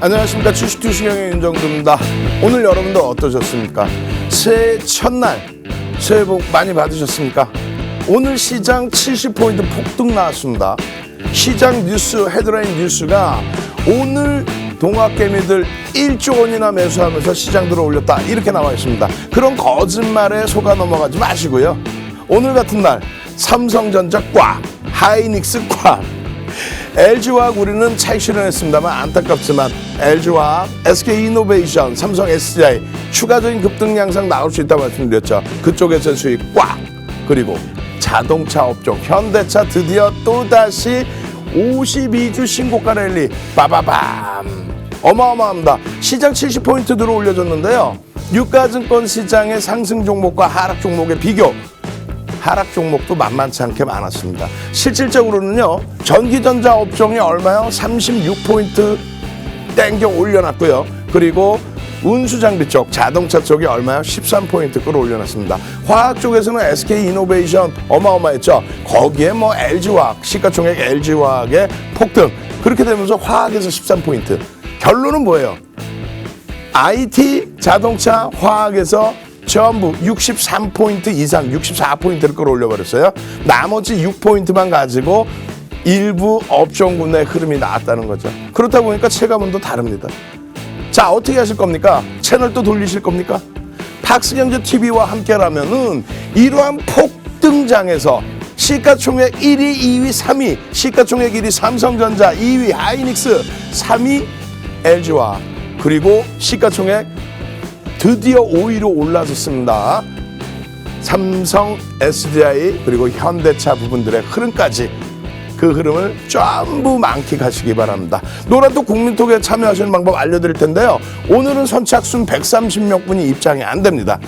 안녕하십니까. 주식투시경의 윤정두입니다. 오늘 여러분들 어떠셨습니까? 새해 첫날 새해 복 많이 받으셨습니까? 오늘 시장 70포인트 폭등 나왔습니다. 시장 뉴스 헤드라인 뉴스가 오늘 동학개미들 1조 원이나 매수하면서 시장 들어 올렸다 이렇게 나와 있습니다. 그런 거짓말에 속아 넘어가지 마시고요. 오늘 같은 날 삼성전자 꽉, 하이닉스 꽉, LG화학 우리는 차익 실현했습니다만 안타깝지만 LG화학, SK이노베이션, 삼성 SDI 추가적인 급등 양상 나올 수 있다고 말씀드렸죠. 그쪽에서 수익 꽉. 그리고 자동차 업종 현대차 드디어 또다시 52주 신고가 랠리 빠바밤 어마어마합니다. 시장 70포인트 들어 올려줬는데요. 유가증권 시장의 상승 종목과 하락 종목의 비교, 하락 종목도 만만치 않게 많았습니다. 실질적으로는요, 전기전자 업종이 얼마요? 36포인트 땡겨 올려놨고요. 그리고 운수장비 쪽, 자동차 쪽이 얼마요? 13포인트 끌어올려놨습니다. 화학 쪽에서는 SK이노베이션 어마어마했죠. 거기에 뭐 LG화학, 시가총액 LG화학의 폭등. 그렇게 되면서 화학에서 13포인트. 결론은 뭐예요? IT, 자동차, 화학에서 전부 63포인트 이상, 64포인트를 끌어올려버렸어요. 나머지 6포인트만 가지고 일부 업종군의 흐름이 나왔다는 거죠. 그렇다 보니까 체감은도 다릅니다. 자, 어떻게 하실 겁니까? 채널 또 돌리실 겁니까? 팍스경제TV와 함께라면은 이러한 폭등장에서 시가총액 1위, 2위, 3위, 시가총액 1위 삼성전자, 2위 하이닉스, 3위 LG화학, 그리고 시가총액 드디어 5위로 올라섰습니다. 삼성, SDI 그리고 현대차 부분들의 흐름까지 그 흐름을 전부 만끽하시기 바랍니다. 노란톡 국민톡에 참여하시는 방법 알려드릴 텐데요. 오늘은 선착순 130명 분이 입장이 안 됩니다.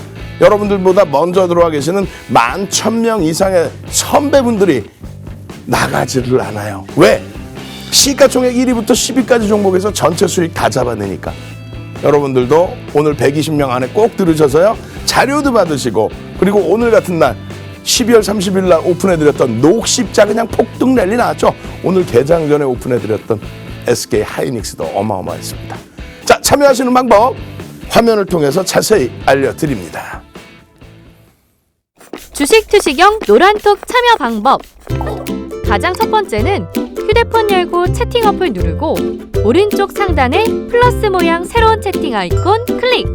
여러분들보다 먼저 들어와 계시는 11,000명 이상의 선배분들이 나가지를 않아요. 왜? 시가총액 1위부터 10위까지 종목에서 전체 수익 다 잡아내니까. 여러분들도 오늘 120명 안에 꼭 들으셔서요. 자료도 받으시고, 그리고 오늘 같은 날 12월 30일 날 오픈해드렸던 녹십자 그냥 폭등 랠리 나왔죠. 오늘 개장 전에 오픈해드렸던 SK 하이닉스도 어마어마했습니다. 자, 참여하시는 방법 화면을 통해서 자세히 알려드립니다. 주식 투시경 노란톡 참여 방법. 가장 첫 번째는 휴대폰 열고 채팅 어플 누르고 오른쪽 상단에 플러스 모양 새로운 채팅 아이콘 클릭.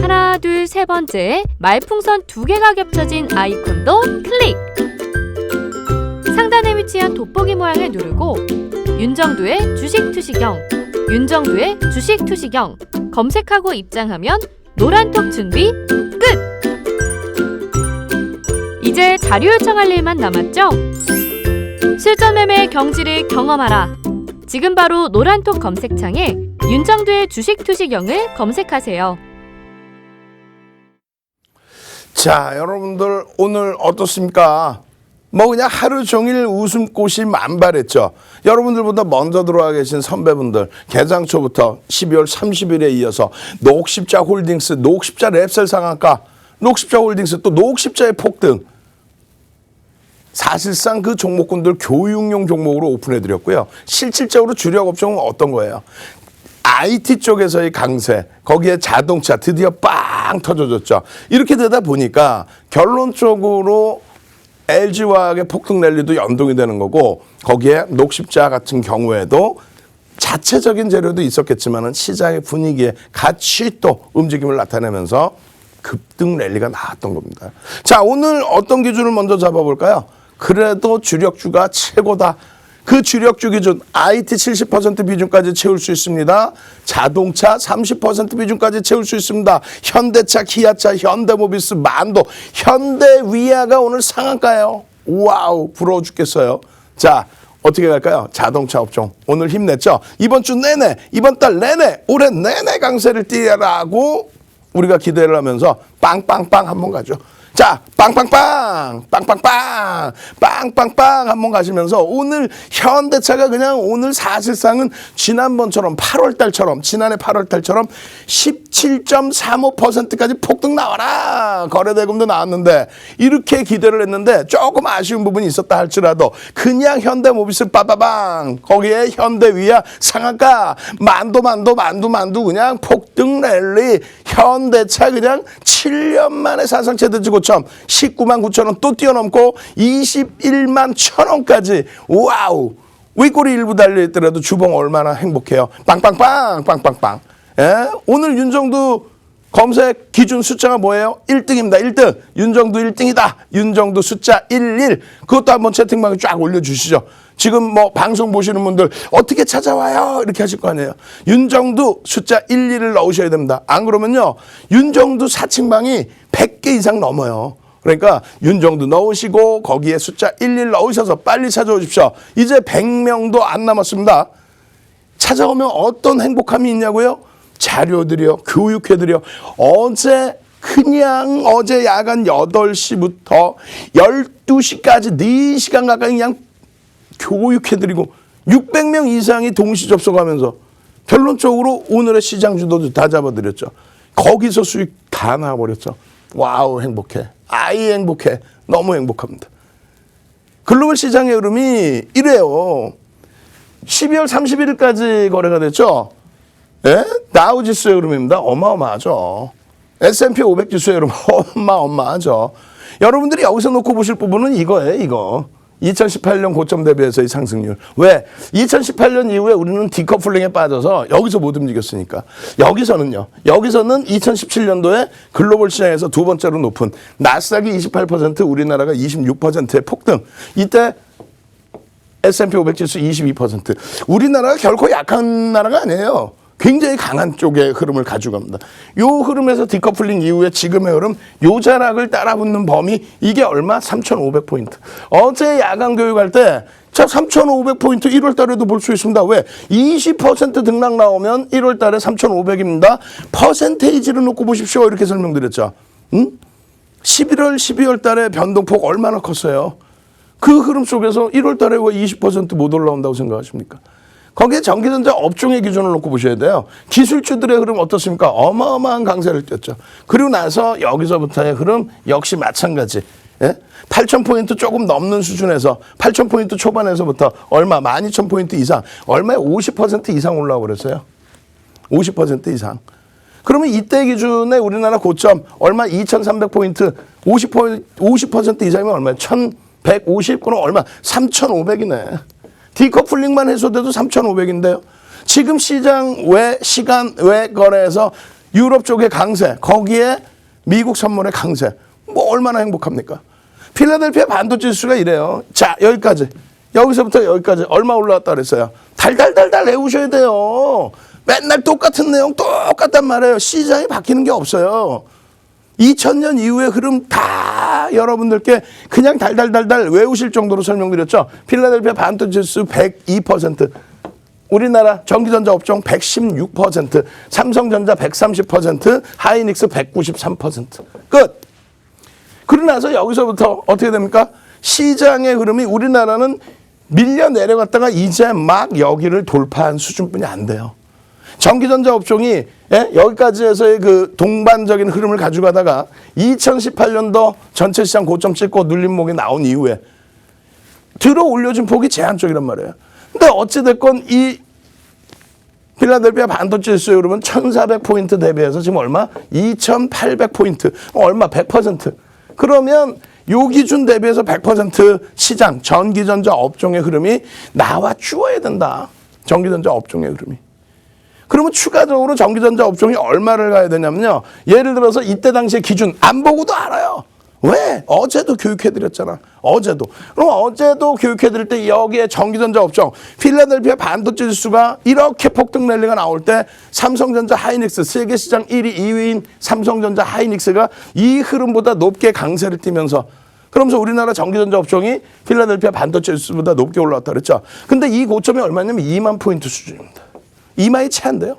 하나, 둘, 세 번째 말풍선 2개가 겹쳐진 아이콘도 클릭. 상단에 위치한 돋보기 모양을 누르고 윤정두의 주식 투시경, 윤정두의 주식 투시경 검색하고 입장하면 노란톡 준비 끝! 이제 자료 요청할 일만 남았죠? 실전 매매의 경지를 경험하라. 지금 바로 노란톡 검색창에 윤정두의 주식 투시경을 검색하세요. 자, 여러분들 오늘 어떻습니까? 뭐 그냥 하루 종일 웃음꽃이 만발했죠. 여러분들보다 먼저 들어와 계신 선배분들 개장 초부터 12월 30일에 이어서 녹십자 홀딩스, 녹십자 랩셀 상한가, 녹십자 홀딩스 또 녹십자의 폭등. 사실상 그 종목군들 교육용 종목으로 오픈해드렸고요. 실질적으로 주력 업종은 어떤 거예요? IT 쪽에서의 강세, 거기에 자동차 드디어 빵 터져줬죠. 이렇게 되다 보니까 결론적으로 LG화학의 폭등 랠리도 연동이 되는 거고, 거기에 녹십자 같은 경우에도 자체적인 재료도 있었겠지만은 시장의 분위기에 같이 또 움직임을 나타내면서 급등 랠리가 나왔던 겁니다. 자, 오늘 어떤 기준을 먼저 잡아볼까요? 그래도 주력주가 최고다. 그 주력주 기준 IT 70% 비중까지 채울 수 있습니다. 자동차 30% 비중까지 채울 수 있습니다. 현대차, 기아차, 현대모비스, 만도, 현대위아가 오늘 상한가예요. 와우, 부러워 죽겠어요. 자, 어떻게 갈까요? 자동차 업종 오늘 힘냈죠. 이번 주 내내, 이번 달 내내, 올해 내내 강세를 띠라고 우리가 기대를 하면서 빵빵빵 한번 가죠. 자, 빵빵빵 빵빵빵 빵빵빵 한번 가시면서 오늘 현대차가 그냥 오늘 사실상은 지난번처럼 8월달처럼 지난해 8월달처럼 17.35%까지 폭등 나와라 거래대금도 나왔는데 이렇게 기대를 했는데 조금 아쉬운 부분이 있었다 할지라도 그냥 현대모비스 빠바방 거기에 현대위아 상한가 만두 그냥 폭등 랠리 현대차 그냥 7년 만에 사상 최대치 고점 19만 9천 원 또 뛰어넘고 21만 1천 원까지 와우 윗골이 일부 달려있더라도 주봉 얼마나 행복해요. 빵빵빵 빵빵빵. 예? 오늘 윤정두 검색 기준 숫자가 뭐예요? 1등입니다. 1등. 윤정두 1등이다. 윤정두 숫자 11. 그것도 한번 채팅방에 쫙 올려주시죠. 지금 뭐 방송 보시는 분들 어떻게 찾아와요? 이렇게 하실 거 아니에요. 윤정두 숫자 11을 넣으셔야 됩니다. 안 그러면요. 윤정두 사칭방이 100개 이상 넘어요. 그러니까 윤정두 넣으시고 거기에 숫자 11 넣으셔서 빨리 찾아오십시오. 이제 100명도 안 남았습니다. 찾아오면 어떤 행복함이 있냐고요? 자료들이요. 교육해드려. 어제 야간 8시부터 12시까지 4시간 가까이 그냥 교육해드리고 600명 이상이 동시 접속하면서 결론적으로 오늘의 시장 주도도 다 잡아드렸죠. 거기서 수익 다 나와버렸죠. 와우 행복해. 아이 행복해. 너무 행복합니다. 글로벌 시장의 흐름이 이래요. 12월 31일까지 거래가 됐죠. 예? 다우지수의 흐름입니다. 어마어마하죠. S&P 500 지수의 흐름 어마어마하죠. 여러분들이 여기서 놓고 보실 부분은 이거예요. 이거. 2018년 고점 대비해서의 상승률. 왜? 2018년 이후에 우리는 디커플링에 빠져서 여기서 못 움직였으니까. 여기서는 2017년도에 글로벌 시장에서 두 번째로 높은 나스닥이 28%, 우리나라가 26%의 폭등. 이때 S&P 500 지수 22%. 우리나라가 결코 약한 나라가 아니에요. 굉장히 강한 쪽의 흐름을 가져갑니다. 요 흐름에서 디커플링 이후에 지금의 흐름, 요 자락을 따라붙는 범위, 이게 얼마? 3,500포인트. 어제 야간 교육할 때, 자, 3,500포인트 1월 달에도 볼 수 있습니다. 왜? 20% 등락 나오면 1월 달에 3,500입니다. 퍼센테이지를 놓고 보십시오. 이렇게 설명드렸죠. 11월, 12월 달에 변동폭 얼마나 컸어요? 그 흐름 속에서 1월 달에 왜 20% 못 올라온다고 생각하십니까? 거기에 전기전자 업종의 기준을 놓고 보셔야 돼요. 기술주들의 흐름 어떻습니까? 어마어마한 강세를 띄었죠. 그리고 나서 여기서부터의 흐름 역시 마찬가지. 예? 8,000포인트 조금 넘는 수준에서 8,000포인트 초반에서부터 얼마? 12,000포인트 이상. 얼마에 50% 이상 올라와 버렸어요. 50% 이상. 그러면 이때 기준에 우리나라 고점 얼마? 2,300포인트 50% 이상이면 얼마예요? 1,150? 그럼 얼마? 3,500이네. 디커플링만 해소돼도 3,500인데요. 지금 시장 시간 외 거래에서 유럽 쪽의 강세, 거기에 미국 선물의 강세. 뭐 얼마나 행복합니까? 필라델피아 반도체 지수가 이래요. 자, 여기까지. 여기서부터 여기까지 얼마 올라왔다 그랬어요. 달달달달 외우셔야 돼요. 맨날 똑같은 내용 똑같단 말이에요. 시장이 바뀌는 게 없어요. 2000년 이후의 흐름 다 여러분들께 그냥 달달달달 외우실 정도로 설명드렸죠. 필라델피아 반도체 지수 102%, 우리나라 전기전자 업종 116%, 삼성전자 130%, 하이닉스 193%. 끝. 그러고 나서 여기서부터 어떻게 됩니까? 시장의 흐름이 우리나라는 밀려 내려갔다가 이제 막 여기를 돌파한 수준뿐이 안 돼요. 전기전자 업종이 여기까지 해서의 그 동반적인 흐름을 가져가다가 2018년도 전체 시장 고점 찍고 눌림목이 나온 이후에 들어 올려준 폭이 제한적이란 말이에요. 근데 어찌됐건 이 필라델피아 반도체 지수의 흐름은 1,400포인트 대비해서 지금 얼마? 2,800포인트. 얼마? 100%. 그러면 요 기준 대비해서 100% 시장, 전기전자 업종의 흐름이 나와 주어야 된다. 전기전자 업종의 흐름이. 그러면 추가적으로 전기전자 업종이 얼마를 가야 되냐면요. 예를 들어서 이때 당시의 기준 안 보고도 알아요. 왜? 어제도 교육해드렸잖아. 어제도. 그럼 어제도 교육해드릴 때 여기에 전기전자 업종, 필라델피아 반도체 지수가 이렇게 폭등 랠리가 나올 때 삼성전자 하이닉스, 세계시장 1위, 2위인 삼성전자 하이닉스가 이 흐름보다 높게 강세를 띠면서 그러면서 우리나라 전기전자 업종이 필라델피아 반도체 지수보다 높게 올라왔다 그랬죠. 근데 이 고점이 얼마냐면 2만 포인트 수준입니다. 2만이 채 안 돼요.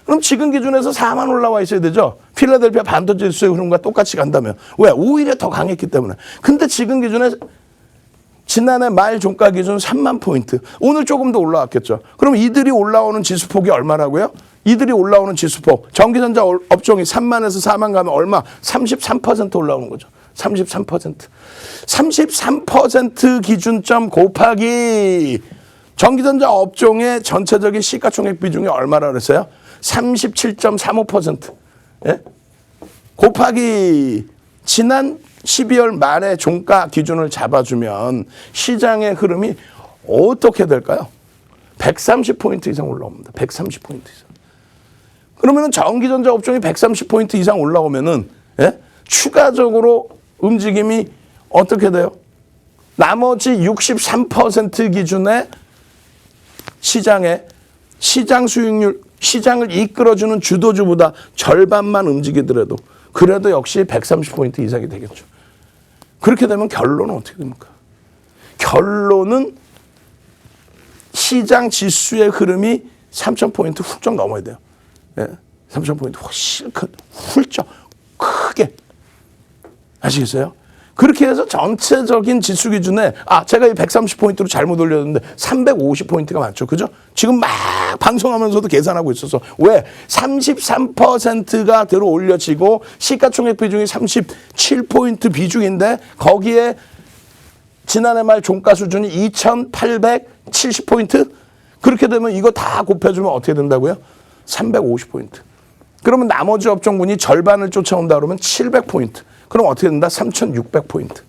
그럼 지금 기준에서 4만 올라와 있어야 되죠. 필라델피아 반도체 지수의 흐름과 똑같이 간다며. 왜? 오히려 더 강했기 때문에. 근데 지금 기준에 지난해 말 종가 기준 3만 포인트. 오늘 조금 더 올라왔겠죠. 그럼 이들이 올라오는 지수폭이 얼마라고요? 이들이 올라오는 지수폭. 전기전자 업종이 3만에서 4만 가면 얼마? 33% 올라오는 거죠. 33%. 33% 기준점 곱하기 전기전자 업종의 전체적인 시가총액 비중이 얼마라 그랬어요? 37.35%. 예? 곱하기 지난 12월 말에 종가 기준을 잡아주면 시장의 흐름이 어떻게 될까요? 130포인트 이상 올라옵니다. 130포인트 이상. 그러면 전기전자 업종이 130포인트 이상 올라오면은, 예? 추가적으로 움직임이 어떻게 돼요? 나머지 63% 기준의 시장 수익률, 시장을 이끌어주는 주도주보다 절반만 움직이더라도 그래도 역시 130포인트 이상이 되겠죠. 그렇게 되면 결론은 어떻게 됩니까? 결론은 시장 지수의 흐름이 3,000포인트 훌쩍 넘어야 돼요. 예, 3,000포인트 훨씬 훌쩍 크게. 아시겠어요? 그렇게 해서 전체적인 지수 기준에 제가 이 130포인트로 잘못 올렸는데 350포인트가 맞죠. 그죠? 지금 막 방송하면서도 계산하고 있어서 왜? 33%가 들어 올려지고 시가총액 비중이 37포인트 비중인데 거기에 지난해 말 종가 수준이 2,870포인트? 그렇게 되면 이거 다 곱해주면 어떻게 된다고요? 350포인트. 그러면 나머지 업종군이 절반을 쫓아온다 그러면 700포인트. 그럼 어떻게 된다? 3,600포인트.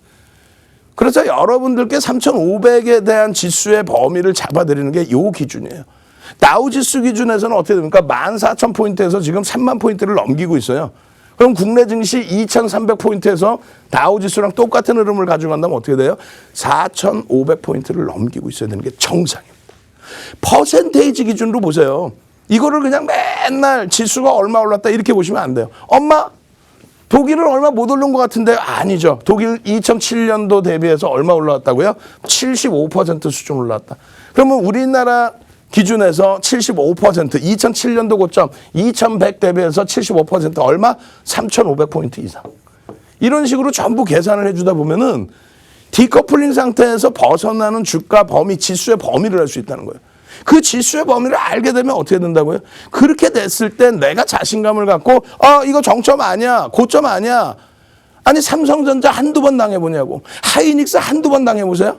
그래서 여러분들께 3,500에 대한 지수의 범위를 잡아드리는 게 요 기준이에요. 다우지수 기준에서는 어떻게 됩니까? 14,000포인트에서 지금 3만 포인트를 넘기고 있어요. 그럼 국내 증시 2,300포인트에서 다우지수랑 똑같은 흐름을 가지고 간다면 어떻게 돼요? 4,500포인트를 넘기고 있어야 되는 게 정상입니다. 퍼센테이지 기준으로 보세요. 이거를 그냥 맨날 지수가 얼마 올랐다 이렇게 보시면 안 돼요. 엄마, 독일은 얼마 못 오른 것 같은데 아니죠. 독일 2007년도 대비해서 얼마 올라왔다고요? 75% 수준 올라왔다. 그러면 우리나라 기준에서 75%, 2007년도 고점 2100 대비해서 75% 얼마? 3500포인트 이상. 이런 식으로 전부 계산을 해주다 보면은 디커플링 상태에서 벗어나는 주가 범위, 지수의 범위를 알 수 있다는 거예요. 그 지수의 범위를 알게 되면 어떻게 된다고요? 그렇게 됐을 때 내가 자신감을 갖고 이거 정점 아니야, 고점 아니야. 아니 삼성전자 한두 번 당해보냐고. 하이닉스 한두 번 당해보세요.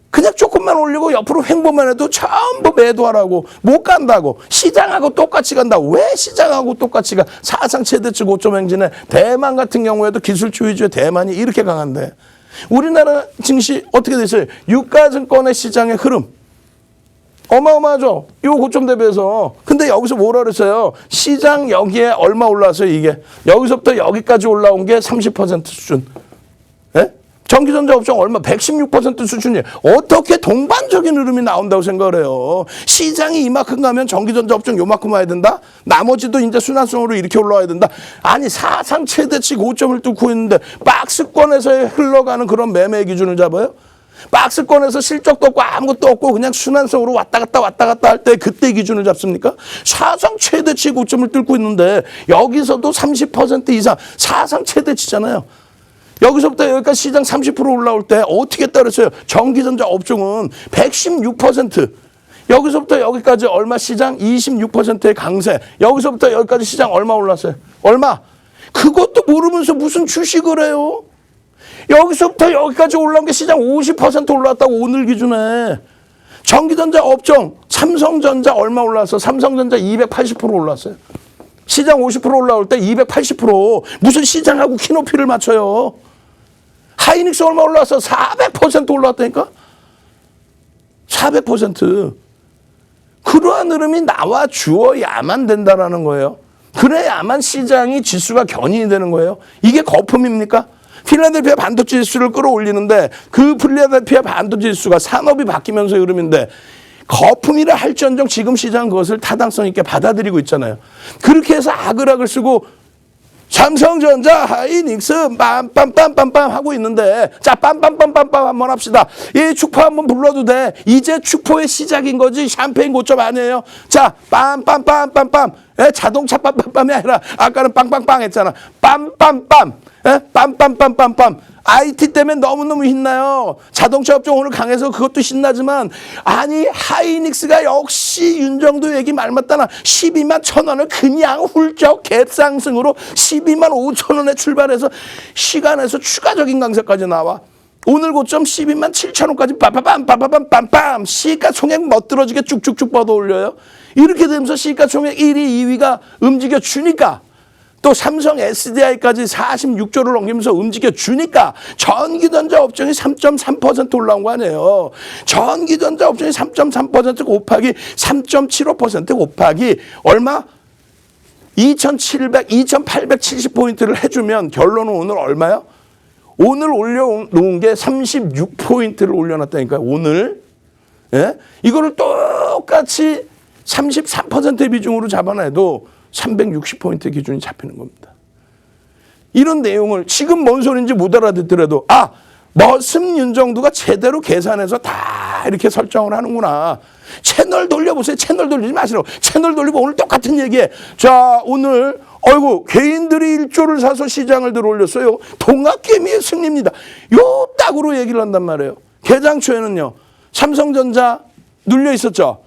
그냥 조금만 올리고 옆으로 횡보만 해도 전부 매도하라고. 못 간다고. 시장하고 똑같이 간다. 왜 시장하고 똑같이 가? 사상 최대치 고점 행진에 대만 같은 경우에도 기술주 위주의 대만이 이렇게 강한데 우리나라 증시 어떻게 됐어요? 유가증권의 시장의 흐름 어마어마하죠. 이 고점 대비해서. 근데 여기서 뭐라 그랬어요? 시장 여기에 얼마 올라왔어요, 이게. 여기서부터 여기까지 올라온 게 30% 수준. 예? 전기전자 업종 얼마? 116% 수준이에요. 어떻게 동반적인 흐름이 나온다고 생각을 해요? 시장이 이만큼 가면 전기전자 업종 요만큼 와야 된다? 나머지도 이제 순환성으로 이렇게 올라와야 된다? 아니, 사상 최대치 고점을 뚫고 있는데 박스권에서 흘러가는 그런 매매 기준을 잡아요? 박스권에서 실적도 없고 아무것도 없고 그냥 순환성으로 왔다 갔다 할 때 그때 기준을 잡습니까? 사상 최대치 고점을 뚫고 있는데 여기서도 30% 이상 사상 최대치잖아요. 여기서부터 여기까지 시장 30% 올라올 때 어떻게 따르세요? 전기전자 업종은 116%. 여기서부터 여기까지 얼마 시장? 26%의 강세. 여기서부터 여기까지 시장 얼마 올랐어요? 얼마? 그것도 모르면서 무슨 주식을 해요? 여기서부터 여기까지 올라온 게 시장 50% 올랐다고 오늘 기준에. 전기전자 업종 삼성전자 얼마 올랐어? 삼성전자 280% 올랐어요. 시장 50% 올라올 때 280%. 무슨 시장하고 키높이를 맞춰요. 하이닉스 얼마 올랐어? 400% 올랐다니까. 400%. 그러한 흐름이 나와 주어야만 된다라는 거예요. 그래야만 시장이 지수가 견인이 되는 거예요. 이게 거품입니까? 필라델피아 반도체 지수를 끌어올리는데 그 필라델피아 반도체 지수가 산업이 바뀌면서 흐름인데 거품이라 할지언정 지금 시장은 그것을 타당성 있게 받아들이고 있잖아요. 그렇게 해서 아글아글 쓰고 삼성전자, 하이닉스 빰빰빰빰빰 하고 있는데 자 빰빰빰빰빰 한번 합시다. 이 축포 한번 불러도 돼. 이제 축포의 시작인 거지 샴페인 고점 아니에요. 자 빰빰빰빰빰 예? 자동차 빰빰빰이 아니라 아까는 빵빵빵 했잖아. 빰빰빰. 예? 빰빰빰빰빰. IT 때문에 너무너무 신나요. 자동차 업종 오늘 강해서 그것도 신나지만 아니 하이닉스가 역시 윤정도 얘기 말 맞다나 12만 1,000원을 그냥 훌쩍 갭상승으로 12만 5,000원에 출발해서 시간에서 추가적인 강세까지 나와. 오늘 고점 12만 7,000원까지 빰빰빰빰빰빰빰 시가총액 멋들어지게 쭉쭉쭉 뻗어 올려요. 이렇게 되면서 시가총액 1위, 2위가 움직여 주니까 또 삼성 SDI까지 46조를 넘기면서 움직여 주니까 전기전자 업종이 3.3% 올라온 거 아니에요. 전기전자 업종이 3.3% 곱하기 3.75% 곱하기 얼마? 2,870포인트를 해주면 결론은 오늘 얼마요? 오늘 올려놓은 게 36포인트를 올려놨다니까요. 오늘. 예? 이거를 똑같이 33%의 비중으로 잡아놔도 360포인트 기준이 잡히는 겁니다. 이런 내용을 지금 뭔 소리인지 못 알아듣더라도 머슴 윤정도가 제대로 계산해서 다 이렇게 설정을 하는구나. 채널 돌려보세요. 채널 돌리지 마시라고. 채널 돌리고 오늘 똑같은 얘기해. 자, 오늘 개인들이 1조를 사서 시장을 들어올렸어요. 동학개미의 승리입니다. 요 딱으로 얘기를 한단 말이에요. 개장 초에는요. 삼성전자 눌려 있었죠.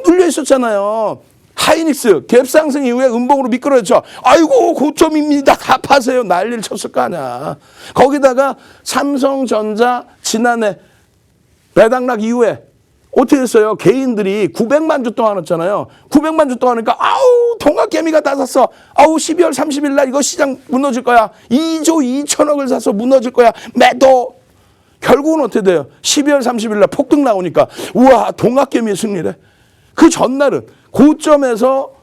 눌려 있었잖아요. 하이닉스 갭상승 이후에 음봉으로 미끄러졌죠. 아이고 고점입니다. 다 파세요. 난리를 쳤을 거 아니야. 거기다가 삼성전자 지난해 배당락 이후에 어떻게 했어요? 개인들이 900만 주 동안 했잖아요. 900만 주 동안 하니까 동학개미가 다 샀어. 12월 30일 날 이거 시장 무너질 거야. 2조 2천억을 사서 무너질 거야. 매도. 결국은 어떻게 돼요? 12월 30일 날 폭등 나오니까 우와 동학개미의 승리래. 그 전날은 고점에서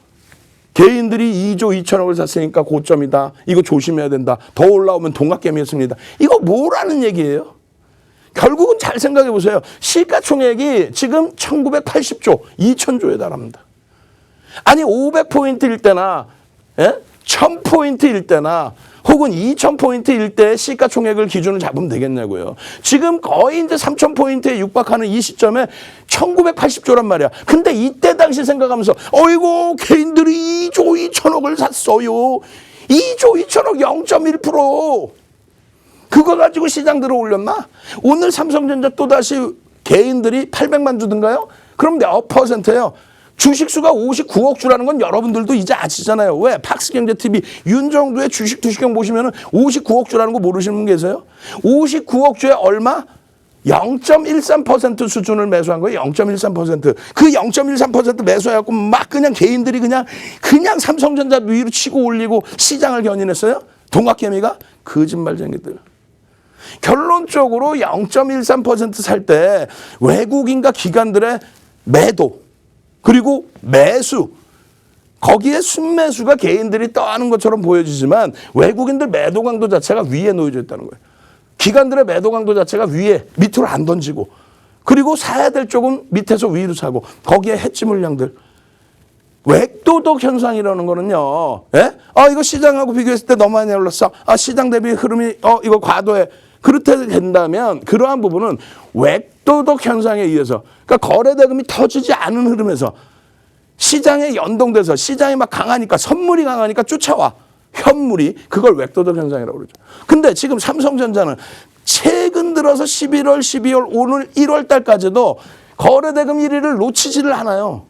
개인들이 2조 2천억을 샀으니까 고점이다. 이거 조심해야 된다. 더 올라오면 동학개미의 승리다. 이거 뭐라는 얘기예요? 결국은 잘 생각해 보세요. 시가총액이 지금 1980조, 2000조에 달합니다. 아니 500포인트일 때나 1000포인트일 때나 혹은 2000포인트일 때 시가총액을 기준으로 잡으면 되겠냐고요. 지금 거의 이제 3000포인트에 육박하는 이 시점에 1980조란 말이야. 근데 이때 당시 생각하면서 어이구 개인들이 2조 2천억을 샀어요. 2조 2천억 0.1%. 그거 가지고 시장 들어 올렸나? 오늘 삼성전자 또다시 개인들이 800만 주든가요? 그럼 몇 %예요? 주식수가 59억 주라는 건 여러분들도 이제 아시잖아요. 왜? 팍스경제TV 윤정도의 주식 투시경 보시면 59억 주라는 거 모르시는 분 계세요? 59억 주에 얼마? 0.13% 수준을 매수한 거예요. 0.13%. 그 0.13% 매수해갖고 막 그냥 개인들이 그냥 삼성전자 위로 치고 올리고 시장을 견인했어요? 동학개미가? 거짓말쟁이들. 결론적으로 0.13% 살 때 외국인과 기관들의 매도 그리고 매수 거기에 순매수가 개인들이 떠하는 것처럼 보여지지만 외국인들 매도 강도 자체가 위에 놓여져 있다는 거예요. 기관들의 매도 강도 자체가 위에 밑으로 안 던지고 그리고 사야 될 쪽은 밑에서 위로 사고 거기에 해지 물량들 웹도덕 현상이라는 거는요. 이거 시장하고 비교했을 때 너무 많이 올랐어. 시장 대비 흐름이 이거 과도해. 그렇게 된다면 그러한 부분은 웹도덕 현상에 의해서 그러니까 거래대금이 터지지 않은 흐름에서 시장에 연동돼서 시장이 막 강하니까 선물이 강하니까 쫓아와. 현물이 그걸 웹도덕 현상이라고 그러죠. 근데 지금 삼성전자는 최근 들어서 11월, 12월, 오늘 1월 달까지도 거래대금 1위를 놓치지를 않아요.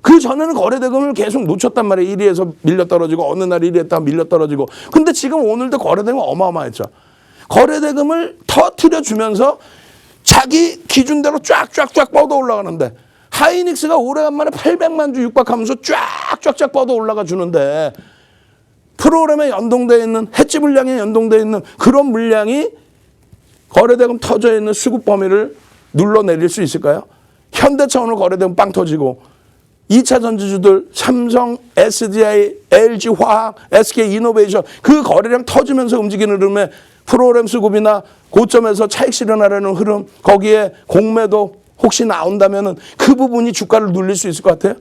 그 전에는 거래대금을 계속 놓쳤단 말이에요. 1위에서 밀려 떨어지고 어느 날 1위 했다가 밀려 떨어지고. 근데 지금 오늘도 거래대금 어마어마했죠. 거래대금을 터트려주면서 자기 기준대로 쫙쫙쫙 뻗어 올라가는데 하이닉스가 오래간만에 800만 주 육박하면서 쫙쫙쫙 뻗어 올라가 주는데 프로그램에 연동되어 있는 해지 물량에 연동되어 있는 그런 물량이 거래대금 터져 있는 수급 범위를 눌러내릴 수 있을까요? 현대차 오늘 거래대금 빵 터지고 2차 전지주들 삼성, SDI, LG화학, SK이노베이션 그 거래량 터지면서 움직이는 흐름에 프로그램 수급이나 고점에서 차익 실현하려는 흐름 거기에 공매도 혹시 나온다면 그 부분이 주가를 눌릴 수 있을 것 같아요?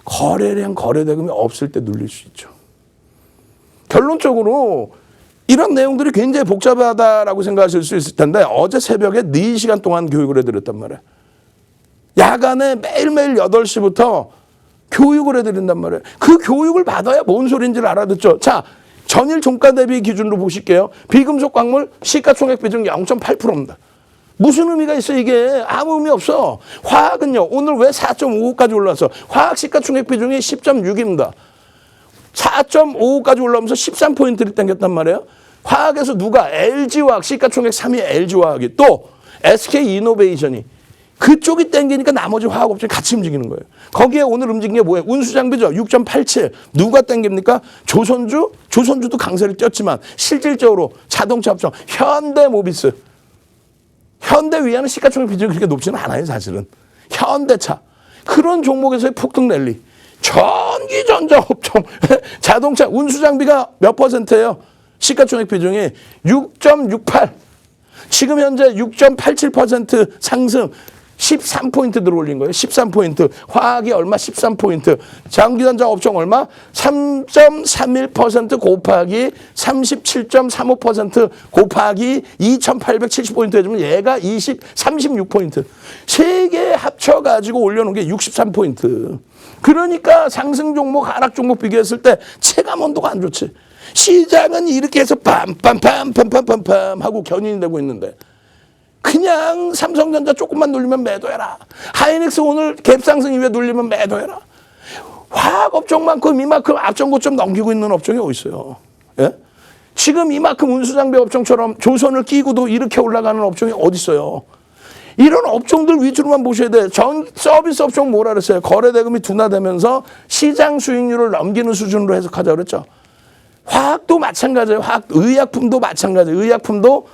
거래량 거래대금이 없을 때 눌릴 수 있죠. 결론적으로 이런 내용들이 굉장히 복잡하다라고 생각하실 수 있을 텐데 어제 새벽에 4시간 동안 교육을 해드렸단 말이에요. 야간에 매일매일 8시부터 교육을 해드린단 말이에요. 그 교육을 받아야 뭔 소리인지를 알아듣죠. 자, 전일 종가 대비 기준으로 보실게요. 비금속 광물 시가총액 비중 0.8%입니다. 무슨 의미가 있어 이게? 아무 의미 없어. 화학은요. 오늘 왜 4.55까지 올라왔어? 화학 시가총액 비중이 10.6입니다. 4.55까지 올라오면서 13포인트를 당겼단 말이에요. 화학에서 누가? LG화학 시가총액 3위 LG화학이 또 SK이노베이션이 그쪽이 땡기니까 나머지 화학업체가 같이 움직이는 거예요. 거기에 오늘 움직인 게 뭐예요? 운수장비죠. 6.87. 누가 땡깁니까? 조선주? 조선주도 강세를 띄었지만 실질적으로 자동차 업종 현대모비스. 현대위안은 시가총액 비중이 그렇게 높지는 않아요. 사실은. 현대차. 그런 종목에서의 폭등 랠리. 전기전자 업종. 자동차 운수장비가 몇 %예요? 시가총액 비중이 6.68. 지금 현재 6.87% 상승 13포인트 들어올린 거예요. 13포인트. 화학이 얼마? 13포인트. 전기전자 업종 얼마? 3.31% 곱하기 37.35% 곱하기 2870포인트 해주면 얘가 36포인트. 세 개 합쳐가지고 올려놓은 게 63포인트. 그러니까 상승 종목, 하락 종목 비교했을 때 체감 온도가 안 좋지. 시장은 이렇게 해서 빰빰빰빰빰빰빰 하고 견인이 되고 있는데 그냥 삼성전자 조금만 눌리면 매도해라. 하이닉스 오늘 갭상승 이후에 눌리면 매도해라. 화학업종만큼 이만큼 앞전고점 넘기고 있는 업종이 어디 있어요? 예? 지금 이만큼 운수장비 업종처럼 조선을 끼고도 이렇게 올라가는 업종이 어디 있어요? 이런 업종들 위주로만 보셔야 돼. 전 서비스 업종 뭐라 그랬어요? 거래대금이 둔화되면서 시장 수익률을 넘기는 수준으로 해석하자 그랬죠. 화학도 마찬가지예요. 의약품도 마찬가지예요. 의약품도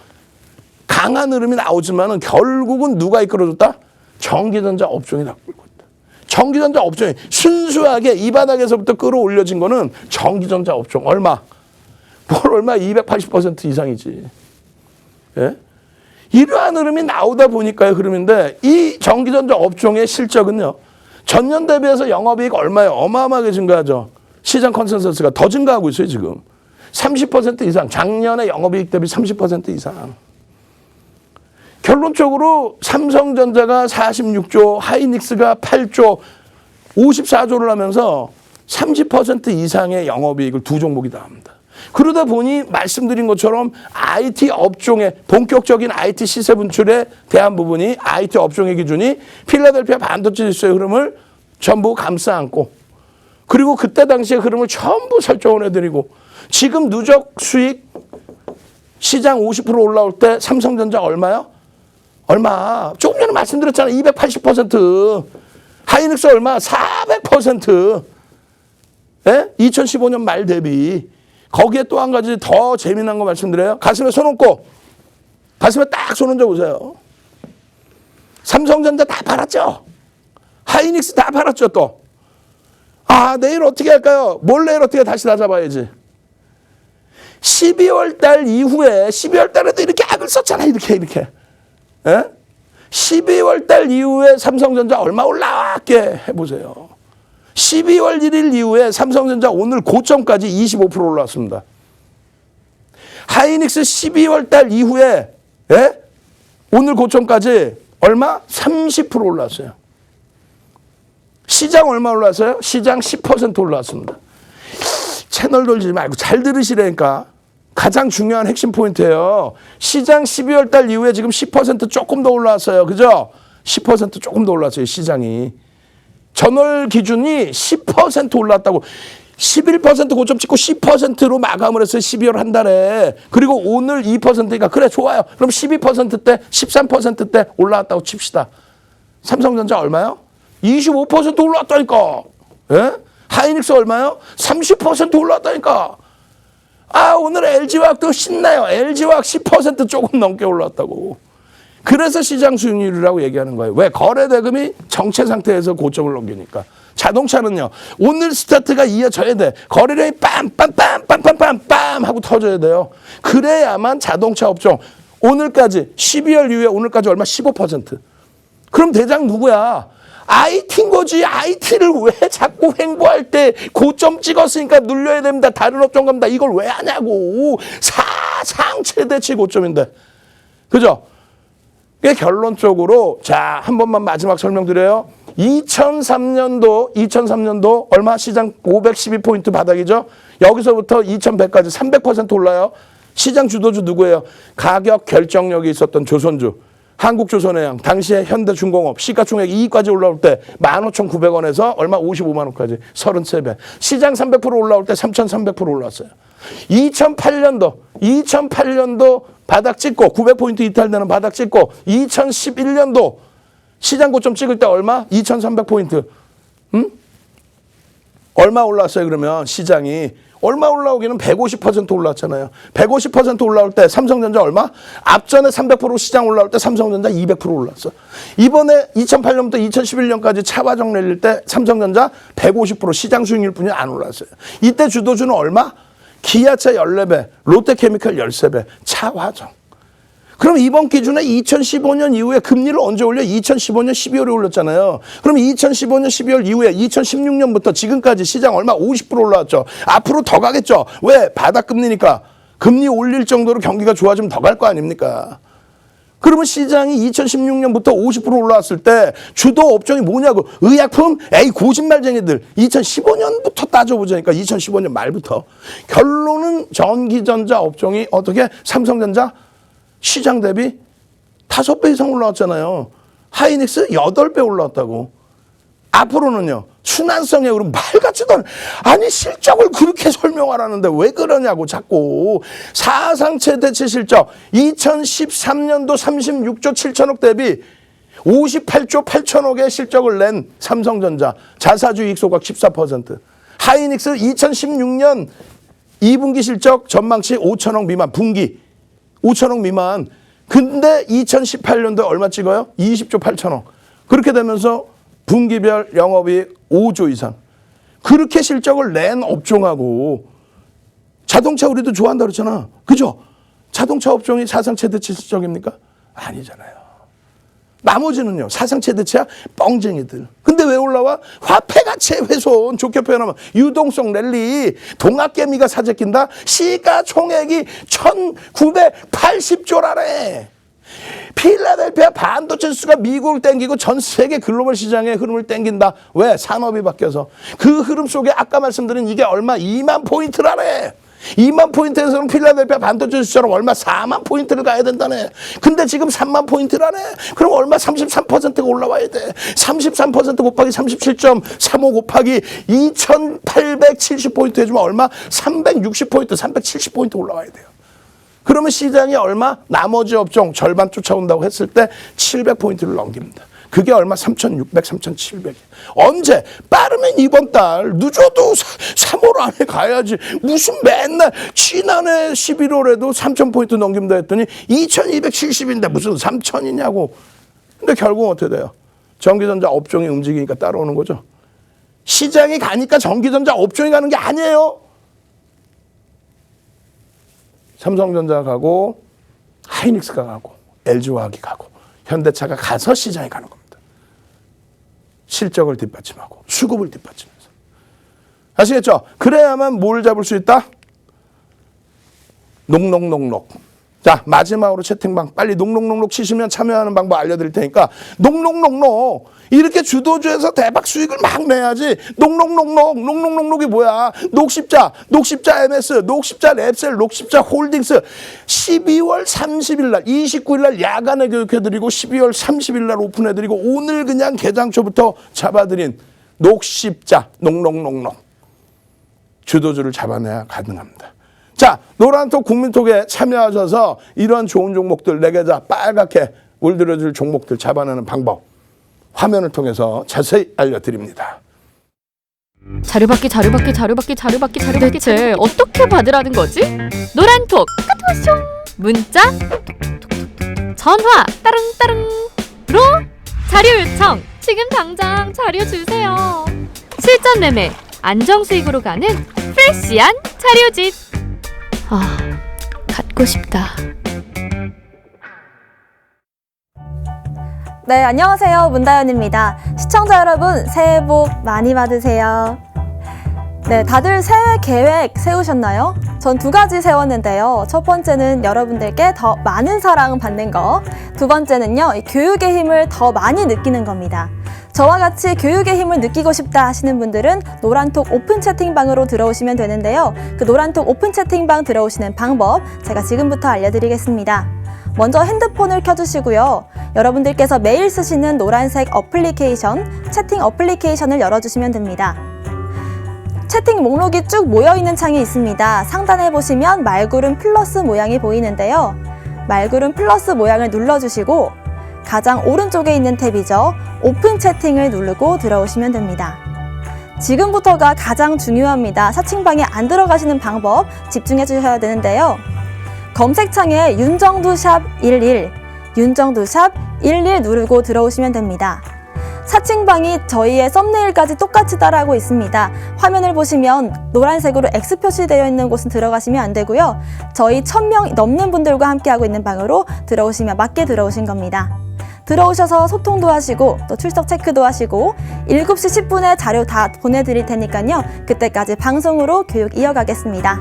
강한 흐름이 나오지만은 결국은 누가 이끌어줬다? 전기전자 업종이 다 끌고 있다. 전기전자 업종이 순수하게 이 바닥에서부터 끌어올려진 거는 전기전자 업종 얼마? 얼마? 280% 이상이지. 예? 이러한 흐름이 나오다 보니까의 흐름인데 이 전기전자 업종의 실적은요. 전년 대비해서 영업이익 얼마예요? 어마어마하게 증가하죠. 시장 컨센서스가 더 증가하고 있어요, 지금. 30% 이상. 작년에 영업이익 대비 30% 이상. 결론적으로 삼성전자가 46조, 하이닉스가 8조, 54조를 하면서 30% 이상의 영업이익을 두 종목이 다 합니다. 그러다 보니 말씀드린 것처럼 IT 업종의 본격적인 IT 시세 분출에 대한 부분이 IT 업종의 기준이 필라델피아 반도체 지수의 흐름을 전부 감싸 안고 그리고 그때 당시의 흐름을 전부 설정을 해드리고 지금 누적 수익 시장 50% 올라올 때 삼성전자 얼마요? 얼마? 조금 전에 말씀드렸잖아요. 280%. 하이닉스 얼마? 400%. 예? 2015년 말 대비. 거기에 또 한 가지 더 재미난 거 말씀드려요. 가슴에 손 얹고 가슴에 딱 손 얹어 보세요. 삼성전자 다 팔았죠? 하이닉스 다 팔았죠 또? 아, 내일 어떻게 할까요? 내일 어떻게 다시 다 잡아야지. 12월 달 이후에 12월 달에도 이렇게 악을 썼잖아요. 이렇게. 예? 12월 달 이후에 삼성전자 얼마 올라왔게 해보세요. 12월 1일 이후에 삼성전자 오늘 고점까지 25% 올라왔습니다. 하이닉스 12월 달 이후에 예? 오늘 고점까지 얼마? 30% 올라왔어요. 시장 얼마 올라왔어요? 시장 10% 올라왔습니다. 채널 돌리지 말고 잘 들으시라니까. 가장 중요한 핵심 포인트예요. 시장 12월 달 이후에 지금 10% 조금 더 올라왔어요. 그죠? 10% 조금 더 올랐어요. 시장이. 전월 기준이 10% 올랐다고. 11% 고점 찍고 10%로 마감을 했어요. 12월 한 달에. 그리고 오늘 2%니까 그래 좋아요. 그럼 12%대 13%대 올라왔다고 칩시다. 삼성전자 얼마요? 25% 올라왔다니까. 예? 하이닉스 얼마요? 30% 올라왔다니까. 아, 오늘 LG화학도 신나요. LG화학 10% 조금 넘게 올라왔다고. 그래서 시장 수익률이라고 얘기하는 거예요. 왜? 거래대금이 정체 상태에서 고점을 넘기니까. 자동차는요. 오늘 스타트가 이어져야 돼. 거래량이 빰빰빰빰빰빰빰 하고 터져야 돼요. 그래야만 자동차 업종 오늘까지 12월 이후에 오늘까지 얼마? 15%. 그럼 대장 누구야? IT인 거지. IT를 왜 자꾸 횡보할 때 고점 찍었으니까 눌려야 됩니다. 다른 업종 갑니다. 이걸 왜 하냐고. 사상 최대치 고점인데. 그죠? 결론적으로 자, 한 번만 마지막 설명드려요. 2003년도 얼마? 시장 512포인트 바닥이죠. 여기서부터 2100까지 300% 올라요. 시장 주도주 누구예요? 가격 결정력이 있었던 조선주. 한국조선해양, 당시에 현대중공업, 시가총액 이익까지 올라올 때 15,900원에서 얼마? 55만 원까지 33배. 시장 300% 올라올 때 3,300% 올랐어요. 2008년도 바닥 찍고 900포인트 이탈되는 바닥 찍고 2011년도 시장 고점 찍을 때 얼마? 2,300포인트. 얼마 올랐어요? 그러면 시장이 얼마 올라오기는 150% 올랐잖아요. 150% 올라올 때 삼성전자 얼마? 앞전에 300% 시장 올라올 때 삼성전자 200% 올랐어. 이번에 2008년부터 2011년까지 차화정 랠릴 때 삼성전자 150% 시장 수익률 뿐이 안 올랐어요. 이때 주도주는 얼마? 기아차 14배, 롯데케미칼 13배, 차화정. 그럼 이번 기준에 2015년 이후에 금리를 언제 올려? 2015년 12월에 올렸잖아요. 그럼 2015년 12월 이후에 2016년부터 지금까지 시장 얼마? 50% 올라왔죠. 앞으로 더 가겠죠. 왜? 바닥금리니까. 금리 올릴 정도로 경기가 좋아지면 더 갈 거 아닙니까? 그러면 시장이 2016년부터 50% 올라왔을 때 주도 업종이 뭐냐고. 의약품? 에이 거짓말쟁이들. 2015년부터 따져보자니까. 2015년 말부터. 결론은 전기전자 업종이 어떻게? 삼성전자? 시장 대비 5배 이상 올라왔잖아요. 하이닉스 8배 올라왔다고. 앞으로는요. 순환성에 그럼 말 같지도 않아. 아니 실적을 그렇게 설명하라는데 왜 그러냐고 자꾸. 사상 최대치 실적 2013년도 36조 7천억 대비 58조 8천억의 실적을 낸 삼성전자. 자사주 이익소각 14%. 하이닉스 2016년 2분기 실적 전망치 5천억 미만 분기. 5천억 미만. 근데 2018년도에 얼마 찍어요? 20조 8천억. 그렇게 되면서 분기별 영업이익 5조 이상. 그렇게 실적을 낸 업종하고 자동차 우리도 좋아한다 그랬잖아. 그죠? 자동차 업종이 사상 최대치 실적입니까? 아니잖아요. 나머지는요. 사상 최대치야 뻥쟁이들. 근데 왜 올라와? 화폐 가치의 훼손. 좋게 표현하면 유동성 랠리. 동학개미가 사재 낀다. 시가총액이 1980조라래. 필라델피아 반도체 수가 미국을 땡기고 전 세계 글로벌 시장의 흐름을 땡긴다. 왜? 산업이 바뀌어서. 그 흐름 속에 아까 말씀드린 이게 얼마? 2만 포인트라래. 2만 포인트에서는 필라델피아 반도체 수처럼 얼마? 4만 포인트를 가야 된다네. 근데 지금 3만 포인트라네. 그럼 얼마? 33%가 올라와야 돼. 33% 곱하기 37.35 곱하기 2870포인트 해주면 얼마? 360포인트, 370포인트 올라와야 돼요. 그러면 시장이 얼마? 나머지 업종 절반 쫓아온다고 했을 때 700포인트를 넘깁니다. 그게 얼마? 3,600, 3,700. 언제? 빠르면 이번 달. 늦어도 3월 안에 가야지. 무슨 맨날 지난해 11월에도 3,000포인트 넘긴다 했더니 2,270인데 무슨 3,000이냐고. 근데 결국은 어떻게 돼요? 전기전자 업종이 움직이니까 따라오는 거죠. 시장이 가니까 전기전자 업종이 가는 게 아니에요. 삼성전자가 가고 하이닉스가 가고 LG화학이 가고 현대차가 가서 시장에 가는 겁니다. 실적을 뒷받침하고 수급을 뒷받침해서. 아시겠죠? 그래야만 뭘 잡을 수 있다? 녹록록록. 자, 마지막으로 채팅방 빨리 녹록록록 치시면 참여하는 방법 알려드릴 테니까 녹록록록. 이렇게 주도주에서 대박 수익을 막 내야지. 녹록록록이 뭐야? 녹십자 MS, 녹십자 랩셀, 녹십자 홀딩스. 12월 30일 날, 29일 날 야간에 교육해드리고 12월 30일 날 오픈해드리고 오늘 그냥 개장초부터 잡아드린 녹십자, 녹록록록. 주도주를 잡아내야 가능합니다. 자, 노란톡 국민톡에 참여하셔서 이런 좋은 종목들, 내 계좌 빨갛게 물들여줄 종목들 잡아내는 방법 화면을 통해서 자세히 알려드립니다. 자료받기 대체 어떻게 받으라는 거지? 노란톡 까투쇼 문자 톡톡톡톡 전화 따릉따릉로 자료 요청 지금 당장 자료 주세요. 실전 매매 안정수익으로 가는 프레시한 자료집. 아, 갖고 싶다. 네, 안녕하세요. 문다연입니다. 시청자 여러분, 새해 복 많이 받으세요. 네, 다들 새해 계획 세우셨나요? 전 2가지 세웠는데요. 첫 번째는 여러분들께 더 많은 사랑 받는 거. 두 번째는요, 이 교육의 힘을 더 많이 느끼는 겁니다. 저와 같이 교육의 힘을 느끼고 싶다 하시는 분들은 노란톡 오픈 채팅방으로 들어오시면 되는데요. 그 노란톡 오픈 채팅방 들어오시는 방법 제가 지금부터 알려드리겠습니다. 먼저 핸드폰을 켜주시고요. 여러분들께서 매일 쓰시는 노란색 어플리케이션, 채팅 어플리케이션을 열어주시면 됩니다. 채팅 목록이 쭉 모여있는 창이 있습니다. 상단에 보시면 말구름 플러스 모양이 보이는데요. 말구름 플러스 모양을 눌러주시고 가장 오른쪽에 있는 탭이죠. 오픈 채팅을 누르고 들어오시면 됩니다. 지금부터가 가장 중요합니다. 사칭방에 안 들어가시는 방법 집중해 주셔야 되는데요. 검색창에 윤정두샵 11, 윤정두샵 11 누르고 들어오시면 됩니다. 사칭방이 저희의 썸네일까지 똑같이 따라하고 있습니다. 화면을 보시면 노란색으로 X 표시되어 있는 곳은 들어가시면 안 되고요. 저희 1000명 넘는 분들과 함께하고 있는 방으로 들어오시면 맞게 들어오신 겁니다. 들어오셔서 소통도 하시고 또 출석 체크도 하시고 7시 10분에 자료 다 보내드릴 테니까요. 그때까지 방송으로 교육 이어가겠습니다.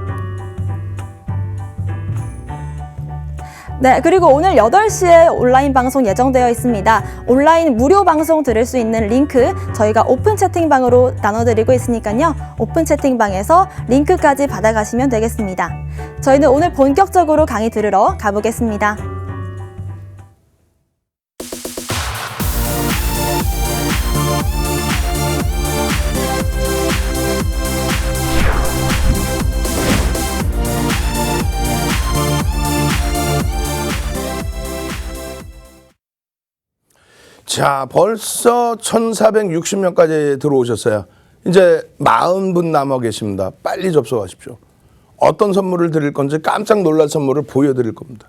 네, 그리고 오늘 8시에 온라인 방송 예정되어 있습니다. 온라인 무료 방송 들을 수 있는 링크 저희가 오픈 채팅방으로 나눠드리고 있으니까요. 오픈 채팅방에서 링크까지 받아가시면 되겠습니다. 저희는 오늘 본격적으로 강의 들으러 가보겠습니다. 자, 벌써 1460명까지 들어오셨어요. 이제 40분 남아 계십니다. 빨리 접속하십시오. 어떤 선물을 드릴 건지 깜짝 놀랄 선물을 보여드릴 겁니다.